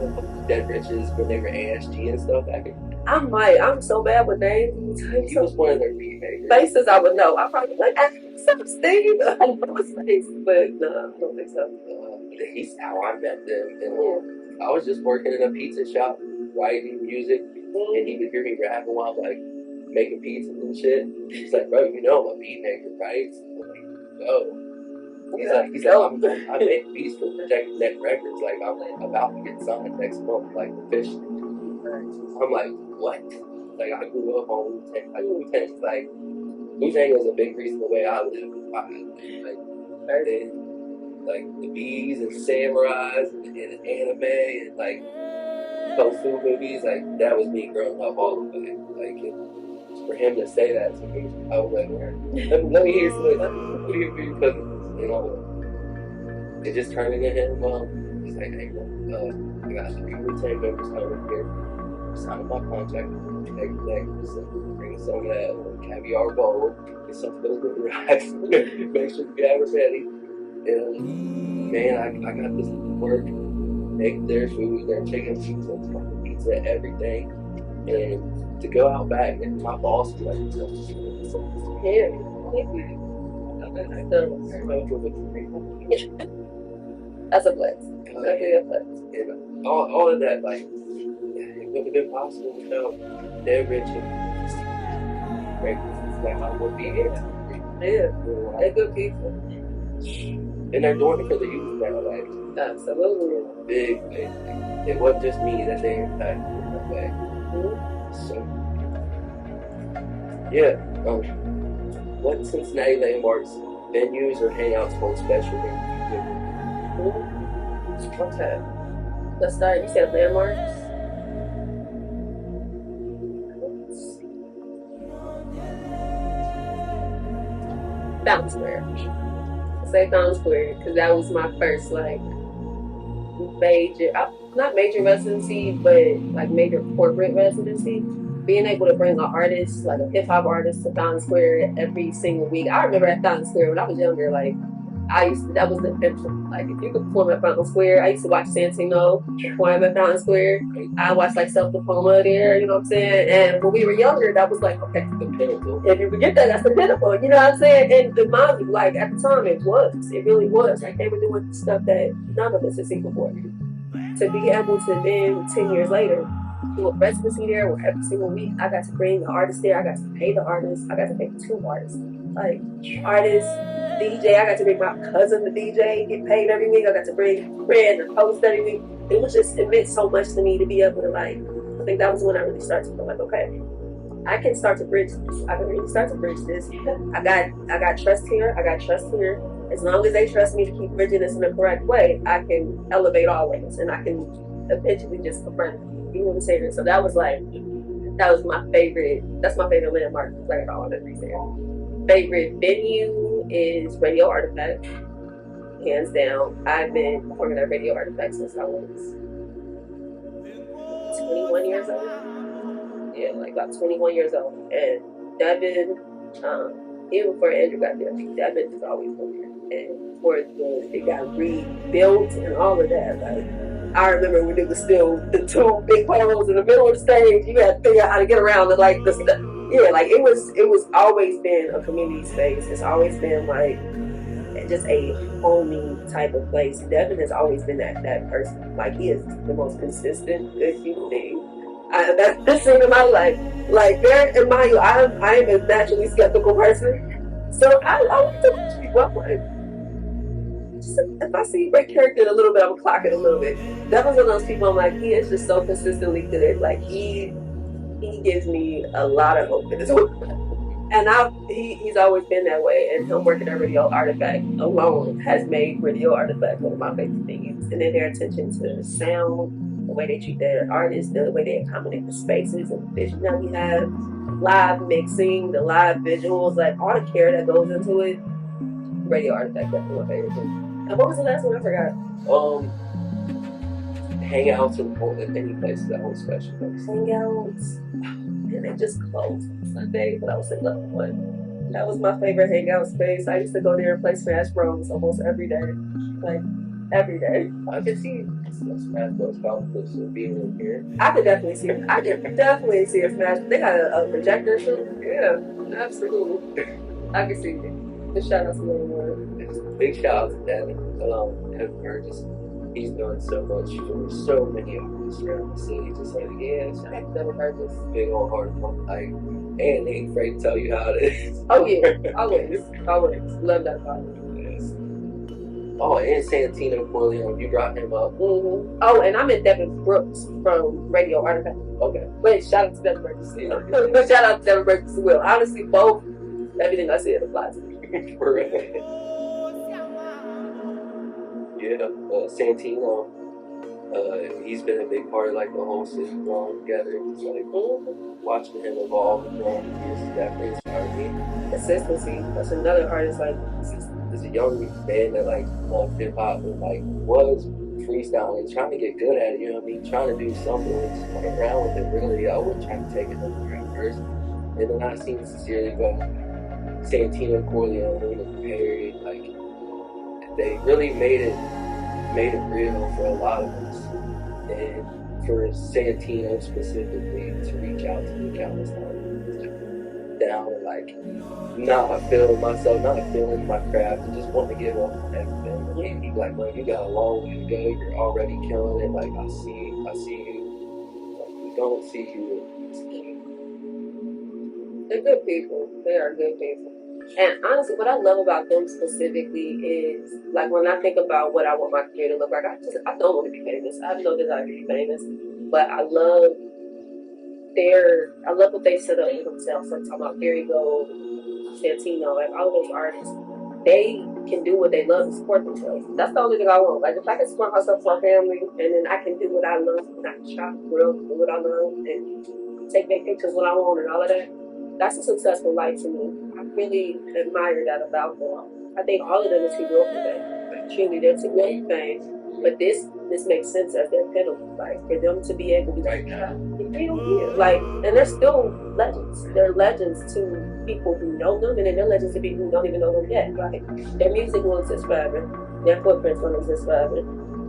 Speaker 2: of the Dead Riches when they were ASG and stuff back in.
Speaker 3: I'm so bad with names.
Speaker 2: He was one of their remakers.
Speaker 3: Faces I would know. I probably like, some Steve. I know his face, but no, I don't think so.
Speaker 2: He's how I met them. And I was just working in a pizza shop, writing music, and he would hear me rapping while like making pizzas and shit. He's like, bro, you know I'm a beat maker, right? I'm like, oh. He's like, I make beats for Project Neck Records. Like, I'm about to get signed next month, like, officially. I'm like, what? Like, I grew up on Wu-Tang. Like, Wu-Tang was a big reason the way I live. Like, the bees and samurais and anime and, like, kung fu movies. Like, that was me growing up all the way. Like, for him to say that to me, I was like, let me hear something. Let me hear you cooking. You know, it just turned into him. He's like, hey, I got 3 Wu-Tang members coming here. Sign my contract next day. So bring some of that caviar bowl, get some of those good rice. Make sure you have it ready. And man, I got this work, make their food, their chicken pizza, everything. And to go out back and my boss was like,
Speaker 3: that's a flex. Definitely a flex.
Speaker 2: And all of that, like, it would have been possible without Dead Rich and like I would be here.
Speaker 3: Yeah, they're good people.
Speaker 2: And they're doing it for the youth now, like,
Speaker 3: absolutely.
Speaker 2: Big. It wasn't just me that they impacted in that way. So, yeah. What Cincinnati landmarks, venues, or hangouts hold special things to you?
Speaker 3: Okay. Let's start. You said landmarks. Fountain Square. I say Fountain Square because that was my first like major, not major residency, but like major corporate residency. Being able to bring an artist, like a hip hop artist, to Fountain Square every single week. I remember at Fountain Square when I was younger, like that was the pinnacle. Like if you could perform at Fountain Square, I used to watch Santino perform at Fountain Square. I watched like Self Diploma there, you know what I'm saying? And when we were younger, that was like, okay, the pinnacle. If you forget that, that's the pinnacle, you know what I'm saying? And the mind, like at the time, it really was. Like they were doing stuff that none of us had seen before. To be able to then 10 years later do a residency there where every single week I got to bring the artist there, I got to pay the artist, I got to pay 2 artists. Like artist, DJ, I got to bring my cousin the DJ, get paid every week, I got to bring a friend and host every week. It meant so much to me to be able to like, I think that was when I really started to feel like, okay, I can start to bridge this. I can really start to bridge this. I got trust here, I got trust here. As long as they trust me to keep bridging this in the correct way, I can elevate always and I can eventually just confront it. You know what I'm saying? So that was my favorite, that's my favorite landmark, like all of memories there. Favorite venue is Radio Artifact, hands down. I've been performing at Radio Artifact since I was 21 years old. Yeah, like about 21 years old. And Devin, even before Andrew got there, Devin has always been there. And before it got rebuilt and all of that, like, I remember when it was still the 2 big poles in the middle of the stage. You had to figure out how to get around and like the stuff. Yeah, like it was always been a community space. It's always been like just a homey type of place. Devin has always been that person. Like he is the most consistent, good human being. That's seen in my life. Like there in my I am a naturally skeptical person. So I like to watch people. I'm like, if I see you break character a little bit, I'm gonna clock it a little bit. Devin's one of those people I'm like, he is just so consistently good. Like he gives me a lot of hope in his work. And he's always been that way. And him working at Radio Artifact alone has made Radio Artifact one of my favorite things. And then their attention to sound, the way they treat their artists, the way they accommodate the spaces and the vision that we have, live mixing, the live visuals, like all the care that goes into it. Radio Artifact, that's my favorite thing. And what was the last one? I forgot.
Speaker 2: Hangouts and any places that hold special things.
Speaker 3: Hangouts. And they just closed on Sunday, but I was in love with one. That was my favorite hangout space. I used to go there and play Smash Bros. Almost every day. Like, every day.
Speaker 2: I could see Smash Bros. Competition being in here.
Speaker 3: I could definitely see a Smash. They got a projector too. Yeah, absolutely. I can see it. Big shout out to Lil
Speaker 2: Big shout out to Devin. Devin Burgess. He's done so much for so many artists around the city. Just like, yeah, shout out to Devin Burgess. Big old heart. Like, and they ain't afraid to tell you how it is.
Speaker 3: Oh yeah, always. Love that vibe.
Speaker 2: Yes. Oh, and Santino Corleone, you brought him up.
Speaker 3: Mm-hmm. Oh, and I met Devin Brooks from Radio Artifact.
Speaker 2: Okay.
Speaker 3: Wait, shout out to Devin Burgess. Shout out to Devin Burgess as well. Honestly, both. Everything I said applies to me.
Speaker 2: For real. Yeah, Santino, he's been a big part of like the whole city growing together. Just like watching him evolve and grow is definitely inspired me.
Speaker 3: Consistency. That's another artist like
Speaker 2: there's a young man that like loved hip hop and like was freestyling, trying to get good at it, you know what I mean? Trying to do something and just play around with it really. I wasn't trying to take it over at first. And then I seen Sincerely go Santino Corleone and Perry, like they really made it real for a lot of us. And for Santino specifically to reach out to me countless times down and like not feeling myself, not feeling my craft, and just wanting to give up on everything. And he'd be like, man, you got a long way to go, you're already killing it, like I see you. Like we don't see you.
Speaker 3: They're good people. They are good people. And honestly, what I love about them specifically is, like, when I think about what I want my career to look like, I don't want to be famous. I have no desire to be famous. But I love what they set up for themselves. I'm talking about Gary Gold, Santino, like, all of those artists. They can do what they love and support themselves. That's the only thing I want. Like, if I can support myself for my family, and then I can do what I love, and I can shop, grill, do what I love, and take pictures when I want and all of that, that's a successful life to me. I really admire that about them. I think all of them are too real for that. Truly, they're too real for fame. But this makes sense as their pinnacle. Like, for them to be able to
Speaker 2: right now.
Speaker 3: Like, and they're still legends. They're legends to people who know them, and then they're legends to people who don't even know them yet. Like, their music will exist forever. Their footprints will exist forever.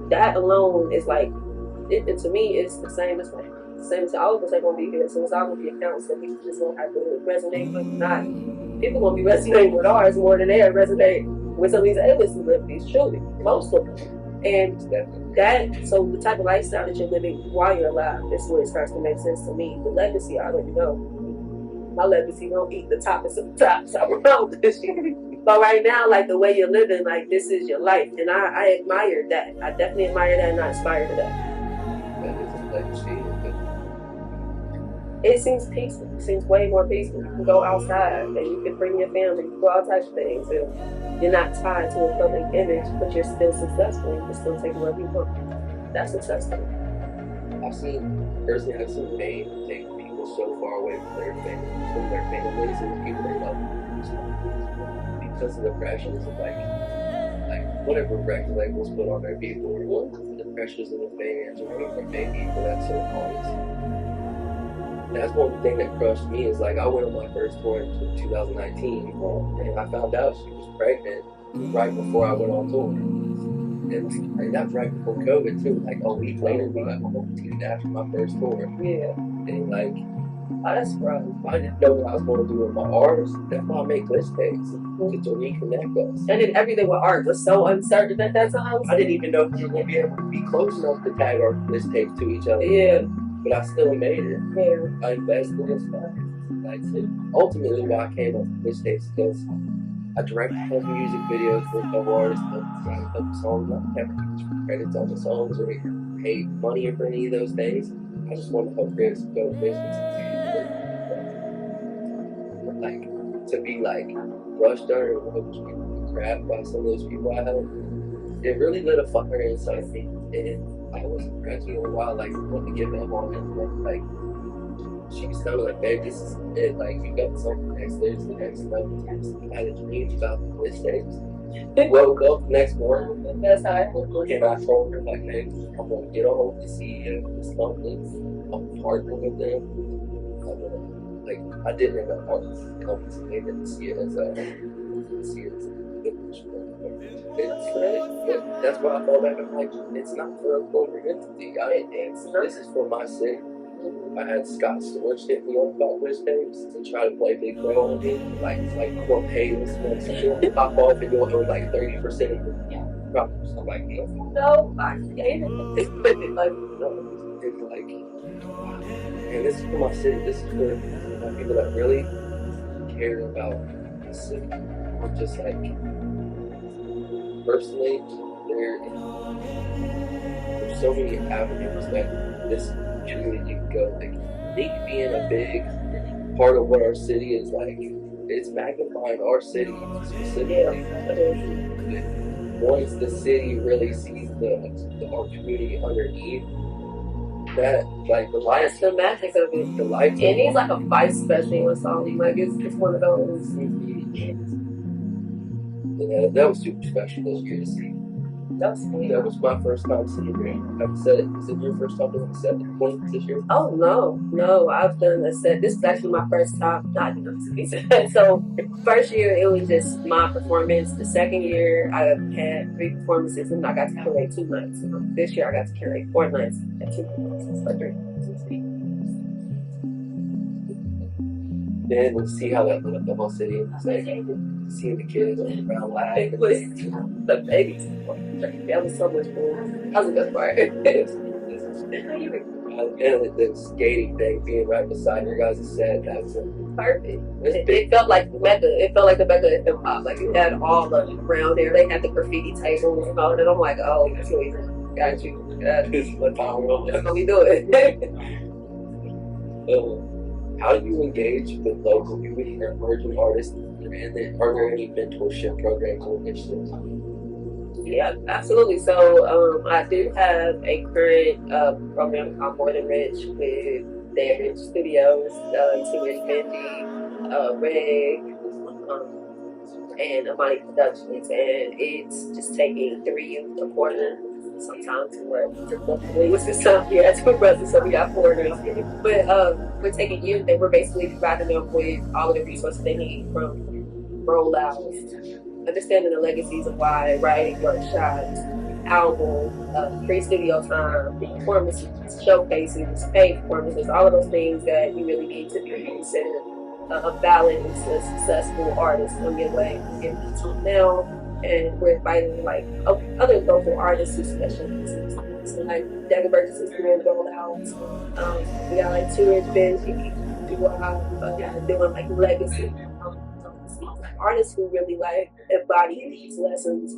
Speaker 3: That alone is like, to me, it's the same as like, same as all of us are going to be here. So it's all going to be accounts that people just don't have to resonate with. Not people going to be resonating with ours more than they resonate with some of these A-list celebrities. Truly, most of them. And so the type of lifestyle that you're living while you're alive is where it starts to make sense to me. The legacy, I already know. My legacy don't eat the toppers of the tops. I'm around this shit. But right now, like the way you're living, like this is your life, and I admire that. I definitely admire that, and I aspire to that. It seems peaceful. It seems way more peaceful. You can go outside and you can bring your family, you can do all types of things. And you're not tied to a public image, but you're still successful. You can still take where people. That's successful.
Speaker 2: I've seen fame take people so far away from their families and the people they love. Because of the pressures of like whatever record labels put on their people, or the pressures of the fans, or whatever they need for that certain audience. That's one thing that crushed me is like I went on my first tour in 2019 and I found out she was pregnant right before I went on tour. And that was right before COVID too. Like a week later we got quarantined after my first tour.
Speaker 3: Yeah.
Speaker 2: And like
Speaker 3: that's rough.
Speaker 2: I didn't know what I was going to do with my art. That's why I make list tapes to reconnect us.
Speaker 3: And then everything with art was so uncertain at that time.
Speaker 2: I didn't even know if we were going to be able to be close enough to tag our list tapes to each other.
Speaker 3: Yeah.
Speaker 2: But I still made it.
Speaker 3: Yeah.
Speaker 2: I invested in stuff. Like ultimately why I came up with this tapes because I directed a couple music videos for a couple artists, a couple songs. I never get credits on the songs or paid money for any of those things. I just wanted to help creators go to business. Like to be like brushed under and grabbed by some of those people I helped, it really lit a fire inside me. And I was impressed for a while, like, wanting to give up on it. Like, she was telling me, like, babe, this is it. Like, you got something next, there's the next level. I had a dream about this day. Woke up the next morning, and that's how I and I told her, like, hey, I'm going to get a hold of the CEO of this company. I'm partnering with them. I'm going to like I didn't end up art. I didn't see it as a that's why I felt like I'm like, it's not for a corporate entity. This is for my city. I had Scott Storch hit me up about wish tapes and try to play big bro on me. Like well, hey, listen, pop off and you'll own like 30% of the profits. I'm like,
Speaker 3: No, I hate it. Like,
Speaker 2: no. It's like, and this is for my city. This is for people that really care about the city. I'm just like, personally, there's so many avenues that this community can go. Like, I think being a big part of what our city is like, it's magnifying our city specifically. Once the city really sees our community underneath, that like the life,
Speaker 3: that's the magic of it.
Speaker 2: The life,
Speaker 3: and he's like a vice president or something. Like it's one of those.
Speaker 2: And that was super special this year to see. That was my first time seeing it. I've said it. Is it your first time doing a set this year?
Speaker 3: Oh no, I've done a set. This is actually my first time not doing a set. So first year it was just my performance. The second year I had 3 performances and I got to curate 2 nights. This year I got to curate 4 nights and 2 performances. So 3.
Speaker 2: Then we'll see how that lit up the whole city. It's like seeing the kids around laughing.
Speaker 3: It was the babies. That was so much fun. That was a good part.
Speaker 2: And the skating thing, being right beside your guys' set, that's
Speaker 3: perfect. It felt like Mecca. It felt like the Mecca of hip hop. Like you had all the around there. They had the graffiti table and all that. I'm like, oh, sweet. Got you.
Speaker 2: This is what
Speaker 3: that's what we do it.
Speaker 2: How do you engage with local community or emerging artists? And are there any mentorship programs or initiatives?
Speaker 3: Yeah, absolutely. So I do have a current program called More Than Rich with Damage Studios, Cincinnati, Reg, and Imani Productions, and it's just taking 3 youth a quarter. Sometimes with this time here at 2 brothers, so we got 4 now. But we're taking youth and we're basically providing them with all of the resources they need, from rollouts, understanding the legacies of why, writing workshops, album, free studio time, performances, showcases, paid performances, all of those things that you really need to be considered a valid and successful artist on your way into now. And we're inviting like other local artists who specialize. So like Dagger Burgess is doing rollouts. We got like 2 inch Benji doing like legacy. Artists who really like embody these lessons,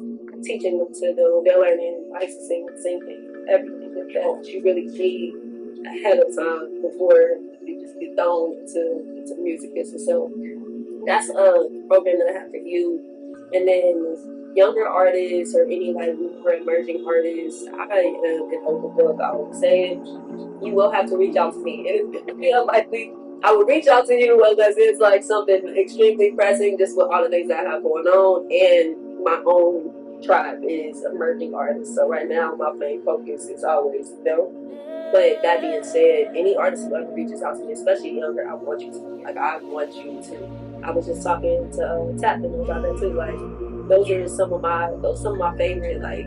Speaker 3: teaching them to do. They're learning licensing, singing, everything that you really need ahead of time before you just get thrown into music business. So that's a program that I have for you. And then younger artists or any like newer emerging artists, I am an open book. I would say you will have to reach out to me. And it's unlikely I would reach out to you unless it's like something extremely pressing, just with all the things that I have going on. And my own tribe is emerging artists. So right now my main focus is always them. But that being said, any artist who ever reaches out to me, especially younger, I want you to. I was just talking to Tapman about that too. Like those are some of my favorite like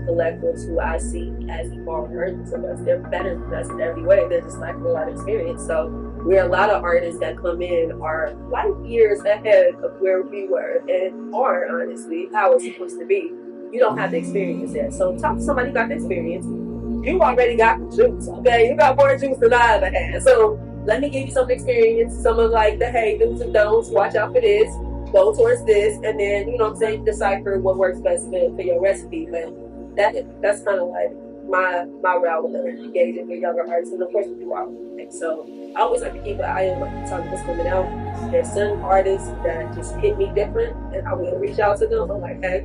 Speaker 3: collectives who I see as equal versions of us. They're better than us in every way. They're just like a lot of experience. So we're a lot of artists that come in are light years ahead of where we were and are honestly how it's supposed to be. You don't have the experience yet. So talk to somebody who got the experience. You already got the juice, okay? You got more juice than I ever had. So let me give you some experience, some of like the hey, do's and don'ts, watch out for this, go towards this, and then, you know what I'm saying, decipher what works best for your recipe. But that's kind of like my route with engaging with younger artists, and of course people are. So I always like to keep an eye on what's coming out. There's certain artists that just hit me different, and I will reach out to them. I'm like, hey,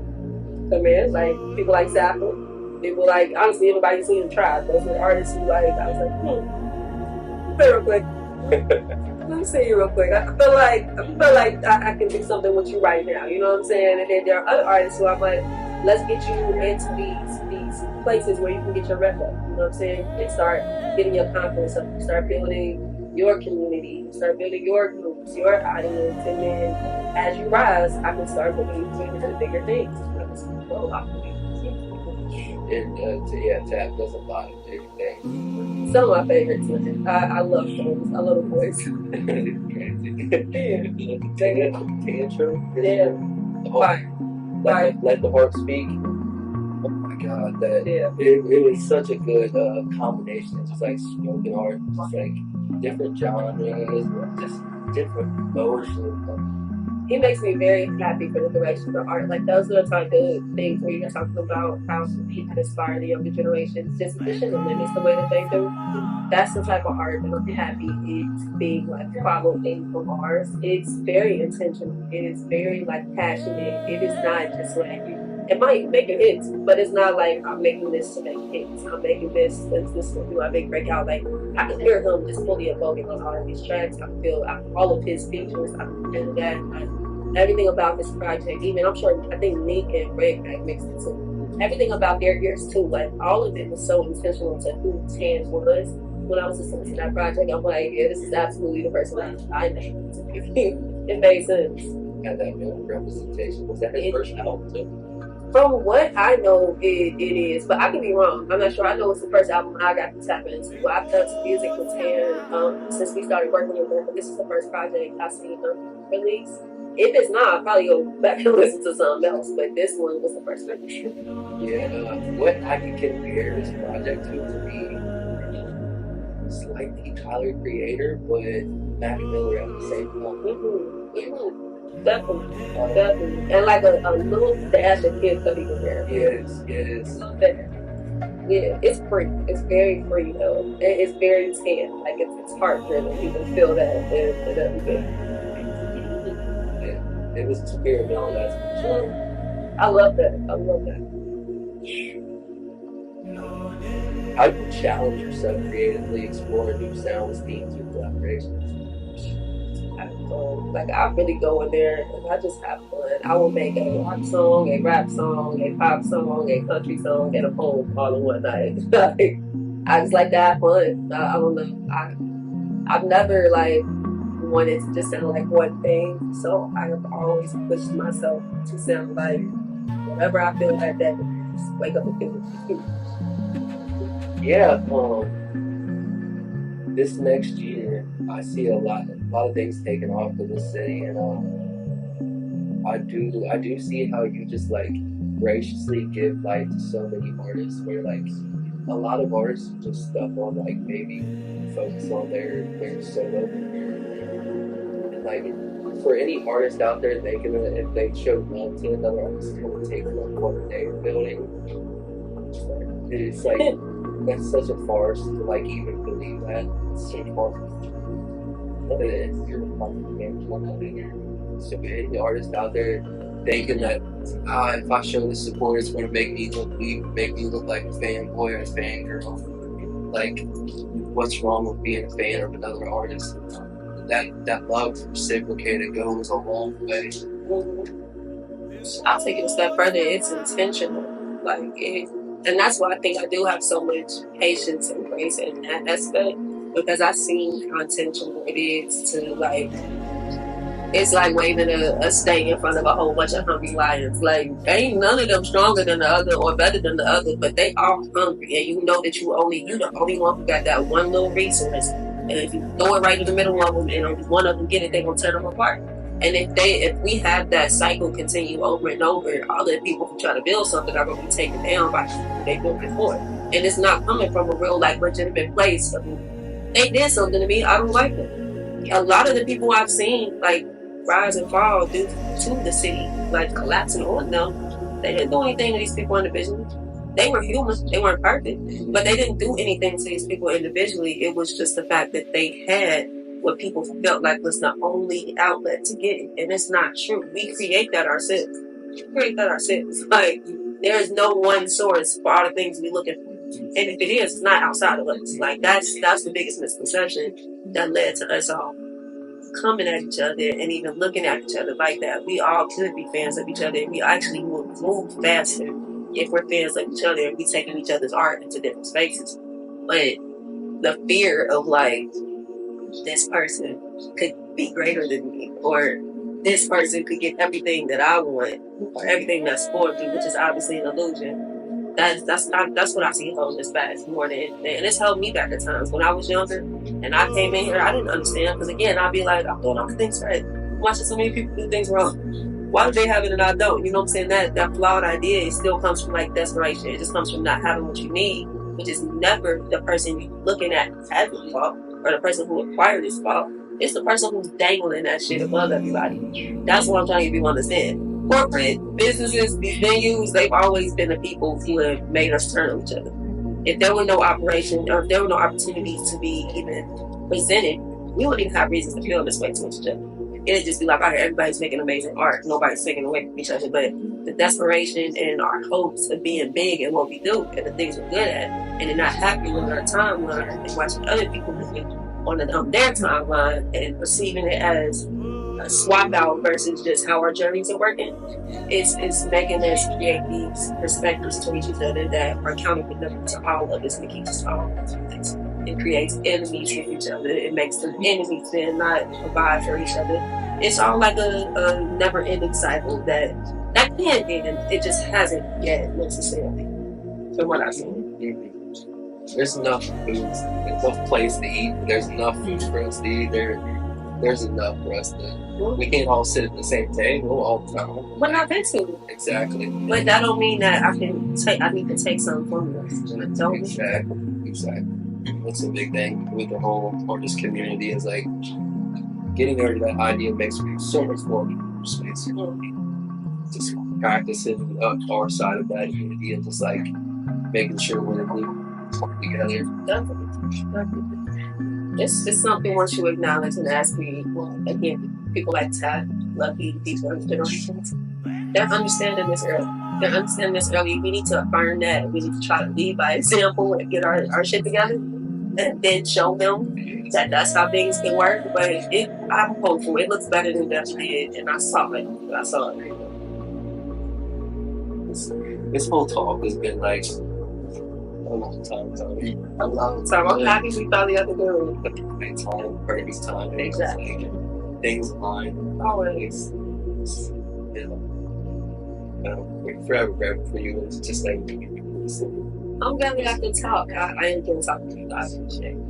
Speaker 3: come in. Like people like Zappa. People like, honestly, everybody seen Tribe. Those were artists who like, I was like, real quick. Let me see you real quick. I feel like I can do something with you right now. You know what I'm saying? And then there are other artists who I'm like, let's get you into these places where you can get your rep up. You know what I'm saying? And start getting your confidence up. Start building your community, start building your groups, your audience, and then as you rise, I can start moving you into bigger things.
Speaker 2: Tap does a lot of big things.
Speaker 3: Some of my favorites. I love shows. I love the voice.
Speaker 2: Tantrum.
Speaker 3: Yeah.
Speaker 2: Let the heart speak. Oh my God, it was such a good combination. It's just like spoken art, just like different genres, just different emotions.
Speaker 3: It makes me very happy for the direction of art. Like those are the type of things where you're talking about how you can inspire the younger generations, just pushing the limits the way that they do. That's the type of art that I'm happy it's being like followed in from ours. It's very intentional. It is very like passionate. It is not just like it might make a hit, but it's not like I'm making this to make hits. I'm making this to do my big breakout. Like I can hear him just fully evoking on all of his tracks. I can feel all of his features. I can feel that. Everything about this project, even I think Nick and Rick mixed it too. Everything about their ears too, like all of it was so intentional to who Tan was. When I was listening to that project, I'm like, yeah, this is absolutely the person I named. It made sense.
Speaker 2: Had that representation. Was that his first album too?
Speaker 3: From what I know, it is, but I could be wrong. I'm not sure. I know it's the first album I got to tap into. I've done some music with Tan since we started working with him, but this is the first project I've seen him release. If it's not, I'll probably go back and listen to something else, but this one was the first one.
Speaker 2: Yeah, what I could compare this project to be slightly Tyler Creator, but Mac Miller at the same time.
Speaker 3: Definitely. And like a little dash of Kid Cudi in there.
Speaker 2: Yes.
Speaker 3: Yeah, it's free. It's very free though. It's very tan. Like it's heart driven. You can feel that and everything.
Speaker 2: It was experimental, that's for sure.
Speaker 3: I love that.
Speaker 2: How do you challenge yourself creatively, explore new sounds, themes, or collaborations?
Speaker 3: Like I really go in there and I just have fun. I will make a rock song, a rap song, a pop song, a country song, and a poem all in one night. I just like to have fun. I don't know. I've never like wanted to just sound like one thing, so I have always pushed myself to sound like whatever I feel like that. Just wake up and feel it.
Speaker 2: Yeah. This next year, I see a lot of things taking off in the city, and I do see how you just like graciously give light to so many artists. Where like a lot of artists just stuff on like maybe focus on their solo. And like for any artist out there thinking that if they show love to another artist, it's gonna take like what they're building. It's like that's such a farce to like even believe that. It's so far. So any artist out there thinking that if I show this support, it's gonna make me look like a fanboy or a fangirl. Like, what's wrong with being a fan of another artist? That love reciprocated goes a long way.
Speaker 3: I'll take it a step further. It's intentional, and that's why I think I do have so much patience and grace in that aspect, because I've seen how intentional it is to like. It's like waving a stake in front of a whole bunch of hungry lions. Like, ain't none of them stronger than the other or better than the other, but they all hungry, and you know that you're the only one who got that one little resource. And if you throw it right in the middle of them, and only one of them get it, they gonna tear them apart. And if we have that cycle continue over and over, all the people who try to build something are gonna be taken down by who they built before. And it's not coming from a real like legitimate place. I mean, they did something to me. I don't like them. A lot of the people I've seen like rise and fall due to the city like collapsing on them. They didn't do anything to these people individually. They were human. They weren't perfect, but they didn't do anything to these people individually. It was just the fact that they had what people felt like was the only outlet to get it, and it's not true. We create that ourselves. Like there's no one source for all the things we looking for, and if it is, it's not outside of us. Like that's the biggest misconception that led to us all coming at each other and even looking at each other like that. We all could be fans of each other, and we actually would move faster if we're fans of each other and we taking each other's art into different spaces. But the fear of like this person could be greater than me, or this person could get everything that I want, or everything that's for me, which is obviously an illusion. That's what I see holding us back more than anything. And it's held me back at times. When I was younger and I came in here, I didn't understand. Because again, I'd be like, I'm doing all the things right. I'm watching so many people do things wrong. Why do they have it and I don't? You know what I'm saying? That flawed idea, it still comes from like desperation. It just comes from not having what you need, which is never the person you're looking at has the fault, or the person who acquired this fault. It's the person who's dangling that shit above everybody. That's what I'm trying to get people to understand. Corporate businesses, these venues, they've always been the people who have made us turn on each other. If there were no operation, or if there were no opportunities to be even presented, we wouldn't even have reasons to feel this way towards each other. It'd just be like, all right, everybody's making amazing art. Nobody's taking away from each other. But the desperation and our hopes of being big at what we do and the things we're good at, and then not happy with our timeline and watching other people on their timeline and perceiving it as a swap out versus just how our journeys are working, it's making us create these perspectives towards each other that are counterproductive to all of us and keeps us all. It creates enemies with each other. It makes them enemies then not provide for each other. It's all like a never-ending cycle that can end. It just hasn't yet necessarily, from what I've seen.
Speaker 2: There's enough food, enough place to eat. There's enough food for us to eat. There's enough for us to. We can't all sit at the same table all the time.
Speaker 3: But not meant to.
Speaker 2: Exactly.
Speaker 3: But that don't mean that I need to take something from you.
Speaker 2: Exactly. That's a big thing with the whole artist community is like getting over that idea makes me so much more space. Just practicing our side of that unity and just like making sure we're together.
Speaker 3: Definitely. It's something once you acknowledge and ask people, again, people like Tad, Lucky, these generations, they're understanding this early. They're understanding this early. We need to affirm that. We need to try to lead by example and get our shit together and then show them that that's how things can work. But I'm hopeful. It looks better than that did, and I saw it.
Speaker 2: This whole talk has been like a long time.
Speaker 3: A long time. I'm happy we found the other girl.
Speaker 2: Perfect time.
Speaker 3: Exactly.
Speaker 2: Like, things align.
Speaker 3: Always.
Speaker 2: Forever for you. It's just like.
Speaker 3: I'm glad we got to talk. I enjoy talking to you. I appreciate it.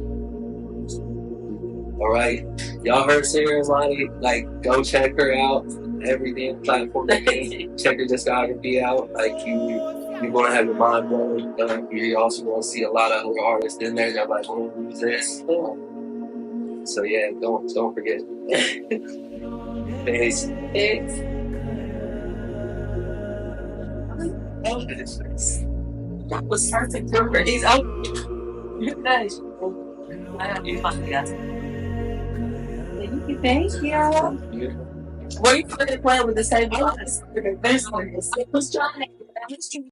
Speaker 2: All right, y'all heard Siri Imani? Like, go check her out. Every damn platform. Check her discography out. Like, you're gonna have your mind blown. You're also gonna see a lot of other artists in there that like, oh, who's this? So yeah, don't forget. Peace.
Speaker 3: That was perfect for He's out. Nice. I have you fun, guys. Thank you. Were you playing with the same voice?